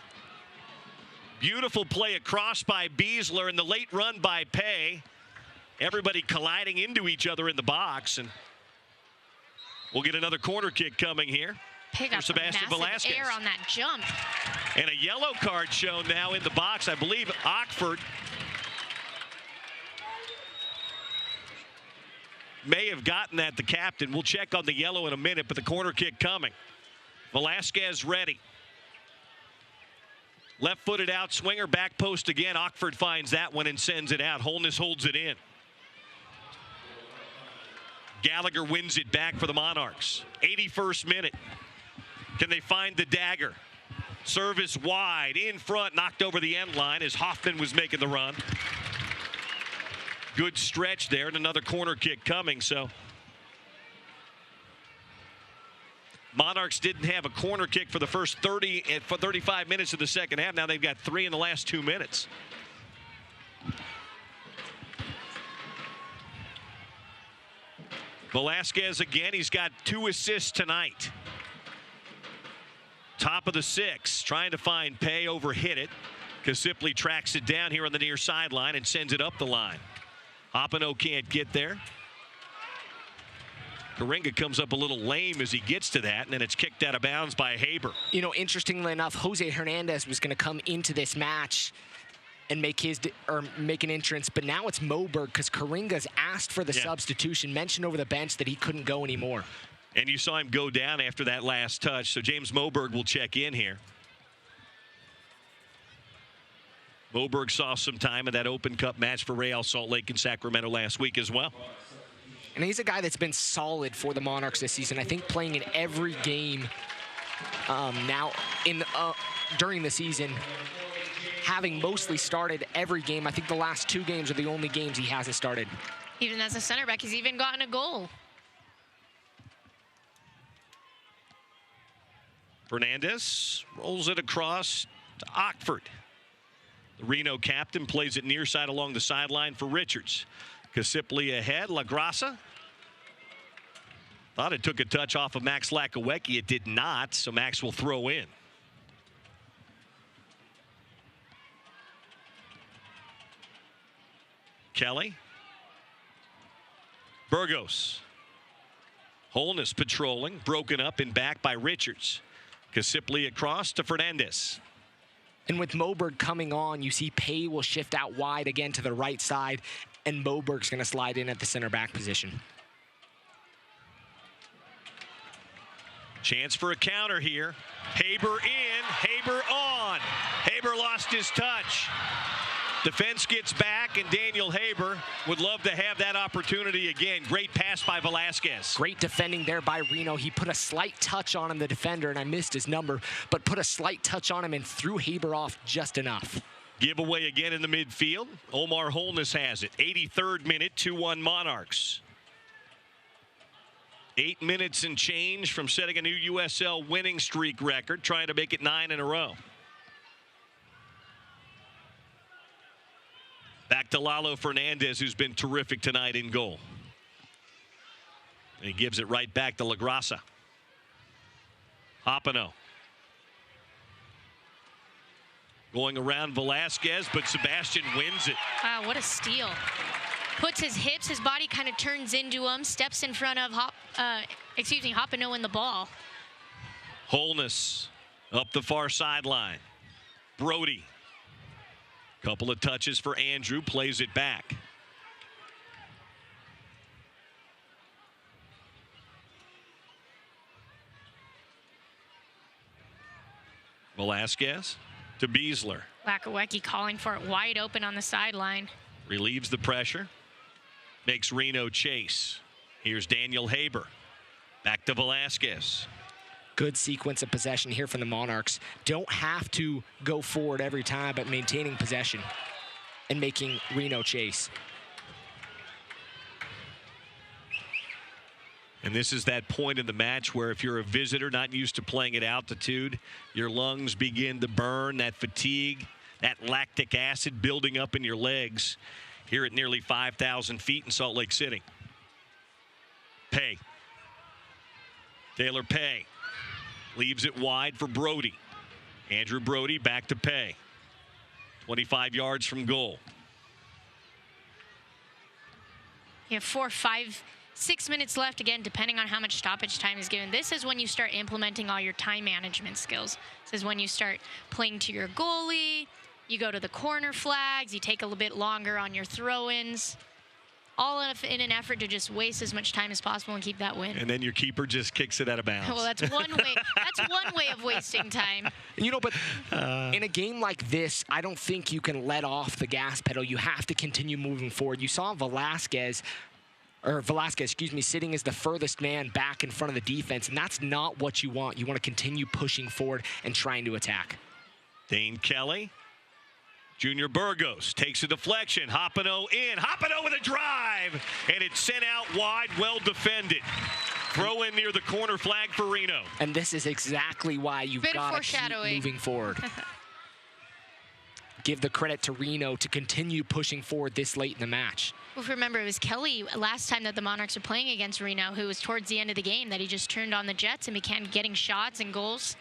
Beautiful play across by Beasler and the late run by Pay. Everybody colliding into each other in the box. And we'll get another corner kick coming here. Pay got some massive air on that jump. And a yellow card shown now in the box. I believe Ockford may have gotten that, the captain. We'll check on the yellow in a minute, but the corner kick coming. Velasquez ready. Left-footed out swinger, back post again. Ockford finds that one and sends it out. Holness holds it in. Gallagher wins it back for the Monarchs. 81st minute. Can they find the dagger? Service wide, in front, knocked over the end line as Hoffman was making the run. Good stretch there, and another corner kick coming, so. Monarchs didn't have a corner kick for the first 35 minutes of the second half. Now they've got 3 in the last 2 minutes. Velasquez again. He's got 2 assists tonight. Top of the 6, trying to find Pay, overhit it. Kasipli tracks it down here on the near sideline and sends it up the line. Hoppino can't get there. Karinga comes up a little lame as he gets to that, and then it's kicked out of bounds by Haber. You know, interestingly enough, Jose Hernandez was going to come into this match and make an entrance, but now it's Moberg because Karinga's asked for the substitution, mentioned over the bench that he couldn't go anymore. And you saw him go down after that last touch, so James Moberg will check in here. Moberg saw some time in that Open Cup match for Real Salt Lake and Sacramento last week as well. And he's a guy that's been solid for the Monarchs this season. I think playing in every game now during the season, having mostly started every game. I think the last 2 games are the only games he hasn't started. Even as a center back, he's even gotten a goal. Fernandez rolls it across to Ockford. The Reno captain plays it near side along the sideline for Richards. Kasipli ahead. LaGrassa. Thought it took a touch off of Max Lakawecki. It did not, so Max will throw in. Kelly. Burgos. Holness patrolling. Broken up and back by Richards. Kasipli across to Fernandez. And with Moberg coming on, you see Pay will shift out wide again to the right side, and Moberg's going to slide in at the center back position. Chance for a counter here. Haber in, Haber on. Haber lost his touch. Defense gets back, and Daniel Haber would love to have that opportunity again. Great pass by Velasquez. Great defending there by Reno. He put a slight touch on him, the defender, and I missed his number, but put a slight touch on him and threw Haber off just enough. Giveaway again in the midfield. Omar Holness has it. 83rd minute, 2-1 Monarchs. 8 minutes and change from setting a new USL winning streak record, trying to make it 9 in a row. Back to Lalo Fernandez, who's been terrific tonight in goal. And he gives it right back to LaGrassa. Hoppino. Going around Velasquez, but Sebastian wins it. Wow, what a steal. Puts his hips, his body kind of turns into him, steps in front of Hoppino in the ball. Holness up the far sideline. Brody. Couple of touches for Andrew, plays it back. Velasquez to Beasler. Lakawecki calling for it wide open on the sideline. Relieves the pressure. Makes Reno chase. Here's Daniel Haber. Back to Velasquez. Good sequence of possession here from the Monarchs. Don't have to go forward every time, but maintaining possession and making Reno chase. And this is that point in the match where if you're a visitor not used to playing at altitude, your lungs begin to burn, that fatigue, that lactic acid building up in your legs here at nearly 5,000 feet in Salt Lake City. Pay. Taylor Pay. Leaves it wide for Brody. Andrew Brody back to Pay. 25 yards from goal. You have 4, 5, 6 minutes left, again, depending on how much stoppage time is given. This is when you start implementing all your time management skills. This is when you start playing to your goalie. You go to the corner flags. You take a little bit longer on your throw-ins. All in an effort to just waste as much time as possible and keep that win. And then your keeper just kicks it out of bounds. Well, that's one way. That's one way of wasting time. You know, but in a game like this, I don't think you can let off the gas pedal. You have to continue moving forward. You saw Velasquez, sitting as the furthest man back in front of the defense, and that's not what you want. You want to continue pushing forward and trying to attack. Dane Kelly. Junior Burgos takes a deflection. Hoppino in. Hoppino with a drive. And it's sent out wide. Well defended. Throw in near the corner flag for Reno. And this is exactly why you've got to keep moving forward. give the credit to Reno to continue pushing forward this late in the match. Well, if you remember, it was Kelly last time that the Monarchs were playing against Reno, who was towards the end of the game, that he just turned on the Jets and began getting shots and goals.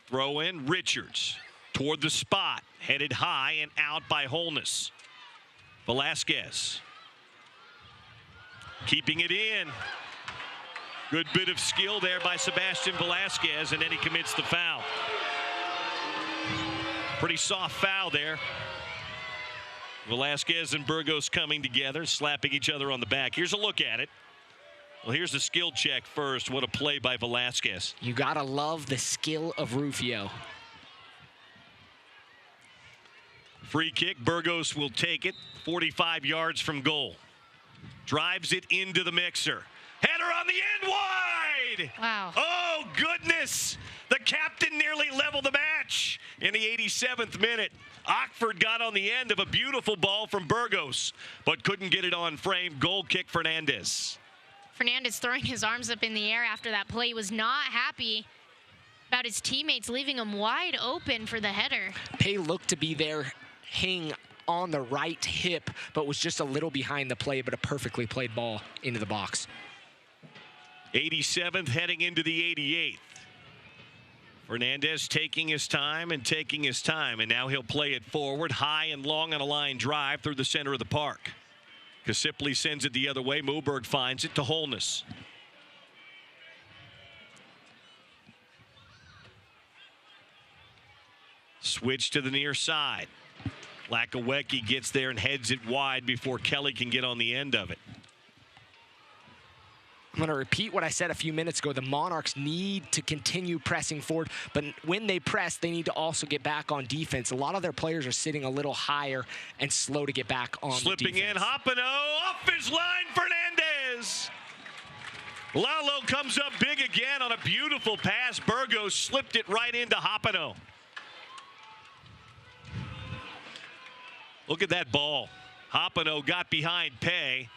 Throw in Richards toward the spot, headed high and out by Holness. Velasquez keeping it in. Good bit of skill there by Sebastian Velasquez, and then he commits the foul. Pretty soft foul there. Velasquez and Burgos coming together, slapping each other on the back. Here's a look at it. Well, here's the skill check first. What a play by Velasquez. You gotta love the skill of Rufio. Free kick, Burgos will take it 45 yards from goal. Drives it into the mixer. Header on the end, wide! Wow. Oh, goodness! The captain nearly leveled the match in the 87th minute. Ockford got on the end of a beautiful ball from Burgos, but couldn't get it on frame. Goal kick, Fernandez. Fernandez throwing his arms up in the air after that play, was not happy about his teammates, leaving him wide open for the header. Pay looked to be there, hanging on the right hip, but was just a little behind the play, but a perfectly played ball into the box. 87th heading into the 88th. Fernandez taking his time, and now he'll play it forward, high and long on a line drive through the center of the park. Kasipli sends it the other way. Moberg finds it to Holness. Switch to the near side. Lakawecki gets there and heads it wide before Kelly can get on the end of it. I'm going to repeat what I said a few minutes ago. The Monarchs need to continue pressing forward, but when they press, they need to also get back on defense. A lot of their players are sitting a little higher and slow to get back on Slipping the defense. in, Hoppino, off his line, Fernandez. Lalo comes up big again on a beautiful pass. Burgos slipped it right into Hoppino. Look at that ball. Hoppino got behind Pay,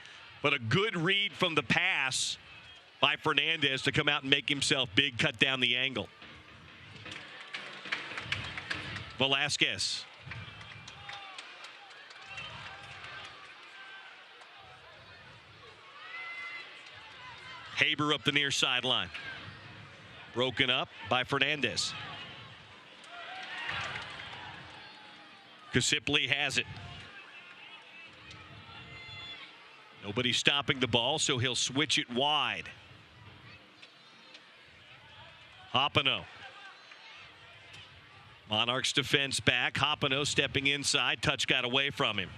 but a good read from the pass by Fernandez to come out and make himself big, cut down the angle. Velasquez. Haber up the near sideline. Broken up by Fernandez. Kasipli has it. Nobody stopping the ball, so he'll switch it wide. Hoppino. Monarchs defense back. Hoppino stepping inside. Touch got away from him.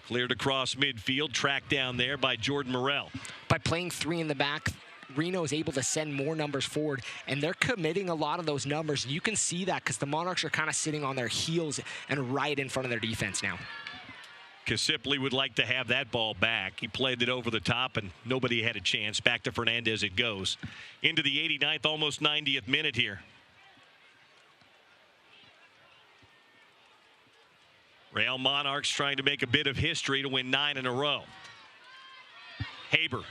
Cleared across midfield. Tracked down there by Jordan Morrell. By playing three in the back, Reno is able to send more numbers forward, and they're committing a lot of those numbers. You can see that because the Monarchs are kind of sitting on their heels and right in front of their defense now. Kasipli would like to have that ball back. He played it over the top, and nobody had a chance. Back to Fernandez it goes. Into the 89th, almost 90th minute here. Real Monarchs trying to make a bit of history to win 9 in a row. Haber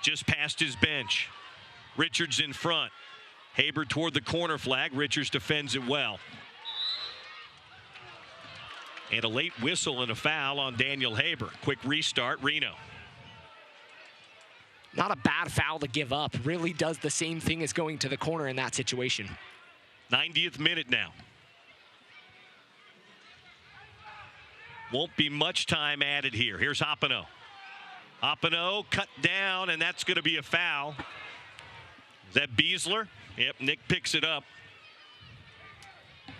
just past his bench. Richards in front. Haber toward the corner flag. Richards defends it well. And a late whistle and a foul on Daniel Haber. Quick restart, Reno. Not a bad foul to give up. Really does the same thing as going to the corner in that situation. 90th minute now. Won't be much time added here. Here's Hoppino. Hoppino cut down, and that's going to be a foul. Is that Beasler? Yep, Nick picks it up.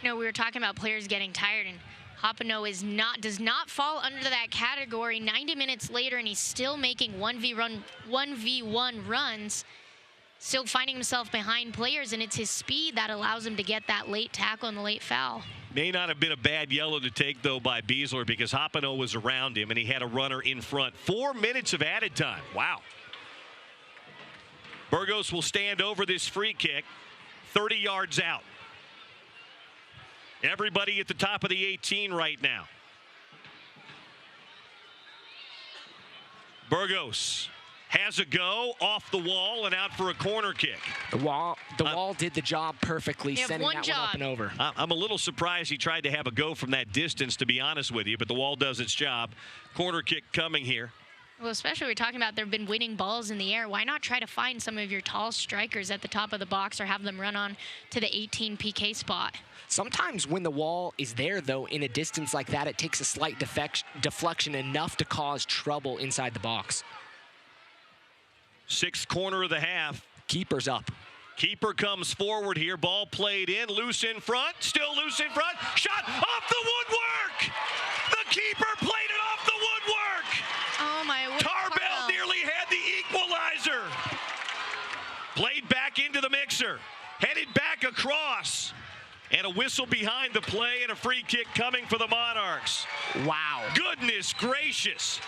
You know, we were talking about players getting tired, and Hoppino does not fall under that category 90 minutes later, and he's still making 1v1 runs, still finding himself behind players, and it's his speed that allows him to get that late tackle and the late foul. May not have been a bad yellow to take, though, by Beasler because Hoppino was around him, and he had a runner in front. 4 minutes of added time. Wow. Burgos will stand over this free kick 30 yards out. Everybody at the top of the 18 right now. Burgos has a go off the wall and out for a corner kick. The wall did the job perfectly, sending that one up and over. I'm a little surprised he tried to have a go from that distance, to be honest with you, but the wall does its job. Corner kick coming here. Well, especially we're talking about they've been winning balls in the air. Why not try to find some of your tall strikers at the top of the box or have them run on to the 18 PK spot? Sometimes when the wall is there, though, in a distance like that, it takes a slight deflection enough to cause trouble inside the box. Sixth corner of the half. Keeper's up. Keeper comes forward here. Ball played in. Loose in front. Still loose in front. Shot off the woodwork. The keeper played it off the woodwork. Oh, my word. Tarbell nearly had the equalizer. Played back into the mixer. Headed back across. And a whistle behind the play and a free kick coming for the Monarchs. Wow. Goodness gracious.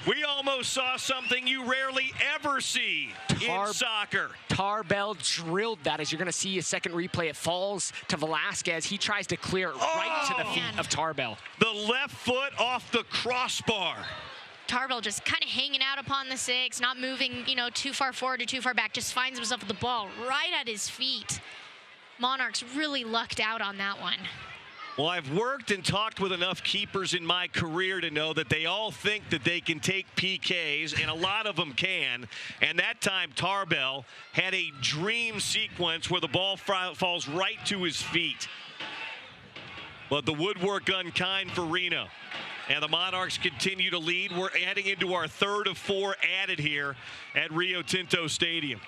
We almost saw something you rarely ever see in soccer. Tarbell drilled that. As you're going to see a second replay, it falls to Velasquez. He tries to clear it right to the feet of Tarbell. The left foot off the crossbar. Tarbell just kind of hanging out upon the 6, not moving, too far forward or too far back, just finds himself with the ball right at his feet. Monarchs really lucked out on that one. Well, I've worked and talked with enough keepers in my career to know that they all think that they can take PKs, and a lot of them can. And that time, Tarbell had a dream sequence where the ball falls right to his feet. But the woodwork unkind for Reno. And the Monarchs continue to lead. We're adding into our third of 4 added here at Rio Tinto Stadium.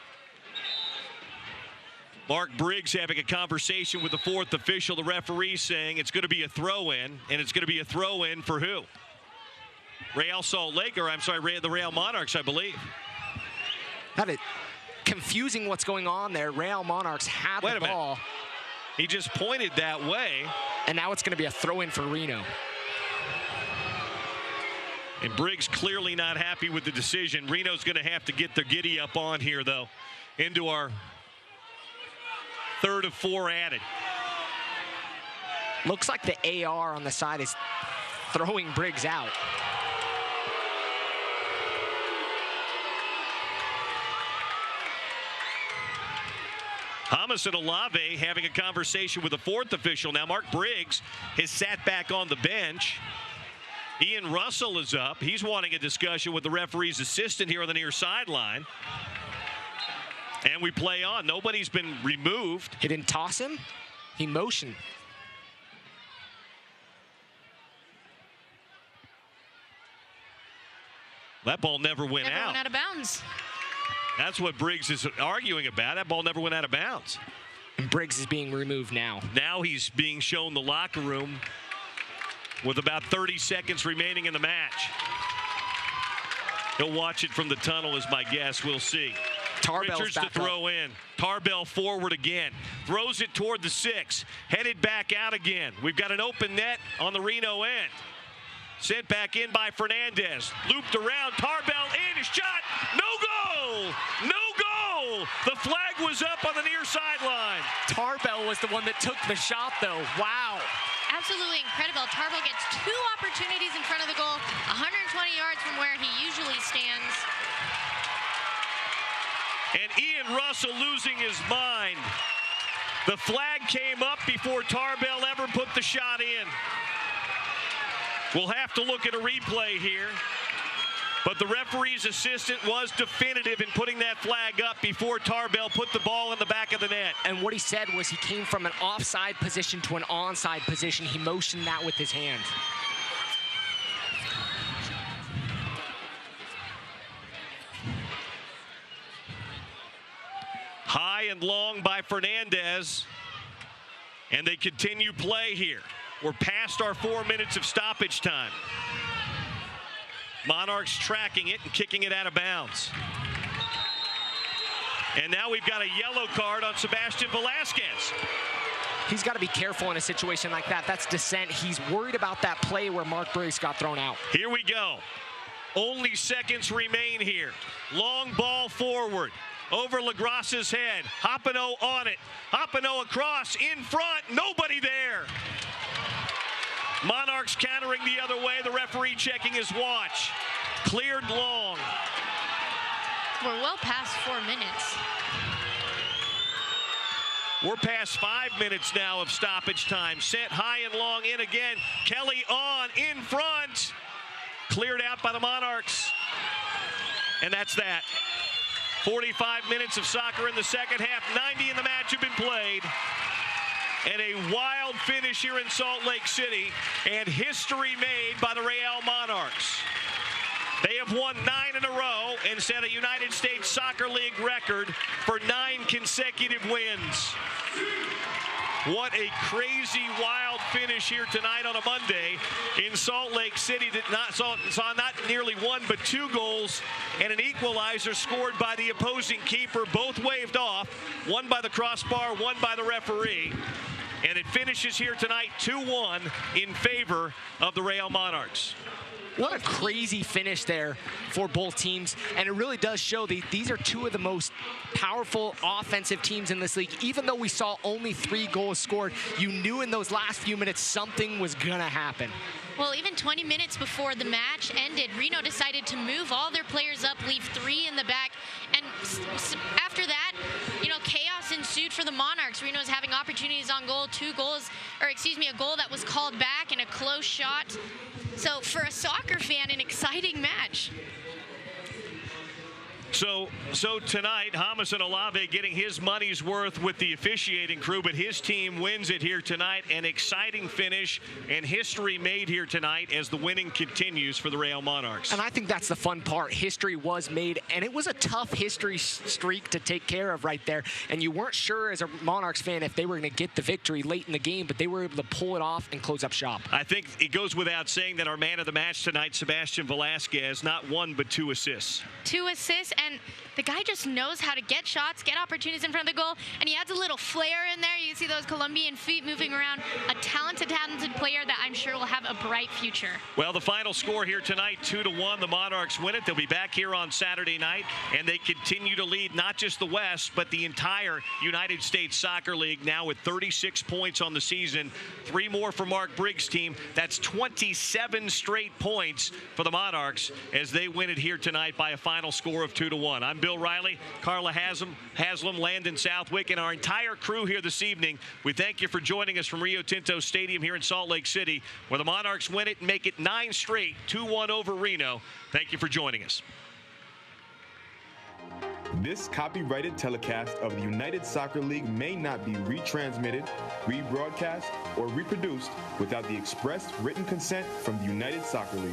Mark Briggs having a conversation with the 4th official, the referee, saying it's going to be a throw-in, and it's going to be a throw-in for who? Real Salt Lake, or I'm sorry, the Real Monarchs, I believe. That is confusing what's going on there. Real Monarchs had the ball. He just pointed that way. And now it's going to be a throw-in for Reno. And Briggs clearly not happy with the decision. Reno's going to have to get their giddy up on here, though, into our third of 4 added. Looks like the AR on the side is throwing Briggs out. Hamas and Olave having a conversation with the 4th official. Now Mark Briggs has sat back on the bench. Ian Russell is up. He's wanting a discussion with the referee's assistant here on the near sideline. And we play on. Nobody's been removed. He didn't toss him. He motioned. That ball never went out. Never went out of bounds. That's what Briggs is arguing about. That ball never went out of bounds. And Briggs is being removed now. Now he's being shown the locker room with about 30 seconds remaining in the match. He'll watch it from the tunnel is my guess. We'll see. Richards to throw in. Tarbell forward again. Throws it toward the 6. Headed back out again. We've got an open net on the Reno end. Sent back in by Fernandez. Looped around. Tarbell in. His shot. No goal. No goal. The flag was up on the near sideline. Tarbell was the one that took the shot, though. Wow. Absolutely incredible. Tarbell gets 2 opportunities in front of the goal, 120 yards from where he usually stands. And Ian Russell losing his mind. The flag came up before Tarbell ever put the shot in. We'll have to look at a replay here. But the referee's assistant was definitive in putting that flag up before Tarbell put the ball in the back of the net. And what he said was he came from an offside position to an onside position. He motioned that with his hand. High and long by Fernandez. And they continue play here. We're past our 4 minutes of stoppage time. Monarchs tracking it and kicking it out of bounds. And now we've got a yellow card on Sebastian Velasquez. He's got to be careful in a situation like that. That's dissent. He's worried about that play where Mark Briggs got thrown out. Here we go. Only seconds remain here. Long ball forward. Over Lagrasse's head. Hoppeneau on it. Hoppeneau across, in front, nobody there. Monarchs countering the other way. The referee checking his watch. Cleared long. We're well past 4 minutes. We're past 5 minutes now of stoppage time. Sent high and long in again. Kelly on in front. Cleared out by the Monarchs. And that's that. 45 minutes of soccer in the second half. 90 in the match have been played. And a wild finish here in Salt Lake City. And history made by the Real Monarchs. They have won 9 in a row and set a United States Soccer League record for 9 consecutive wins. What a crazy, wild finish here tonight on a Monday in Salt Lake City that saw not nearly 1 but 2 goals and an equalizer scored by the opposing keeper, both waved off, one by the crossbar, one by the referee. And it finishes here tonight 2-1 in favor of the Real Monarchs. What a crazy finish there for both teams. And it really does show that these are two of the most powerful offensive teams in this league. Even though we saw only 3 goals scored, you knew in those last few minutes something was going to happen. Well, even 20 minutes before the match ended, Reno decided to move all their players up, leave 3 in the back. And after that, you know, chaos ensued for the Monarchs. Reno's having opportunities on goal, a goal that was called back and a close shot. So for a soccer fan, an exciting match. So tonight, James and Olave getting his money's worth with the officiating crew, but his team wins it here tonight. An exciting finish and history made here tonight as the winning continues for the Real Monarchs. And I think that's the fun part. History was made, and it was a tough history streak to take care of right there. And you weren't sure as a Monarchs fan if they were going to get the victory late in the game, but they were able to pull it off and close up shop. I think it goes without saying that our man of the match tonight, Sebastian Velasquez, not 1 but 2 assists. 2 assists, and the guy just knows how to get shots, get opportunities in front of the goal, and he adds a little flair in there. You can see those Colombian feet moving around. A talented player that I'm sure will have a bright future. Well, the final score here tonight, 2-1. The Monarchs win it. They'll be back here on Saturday night, and they continue to lead not just the West, but the entire United States Soccer League now with 36 points on the season. 3 more for Mark Briggs' team. That's 27 straight points for the Monarchs as they win it here tonight by a final score of 2-1. I'm Bill Riley, Carla Haslam, Landon Southwick, and our entire crew here this evening. We thank you for joining us from Rio Tinto Stadium here in Salt Lake City, where the Monarchs win it and make it 9 straight, 2-1 over Reno. Thank you for joining us. This copyrighted telecast of the United Soccer League may not be retransmitted, rebroadcast, or reproduced without the express written consent from the United Soccer League.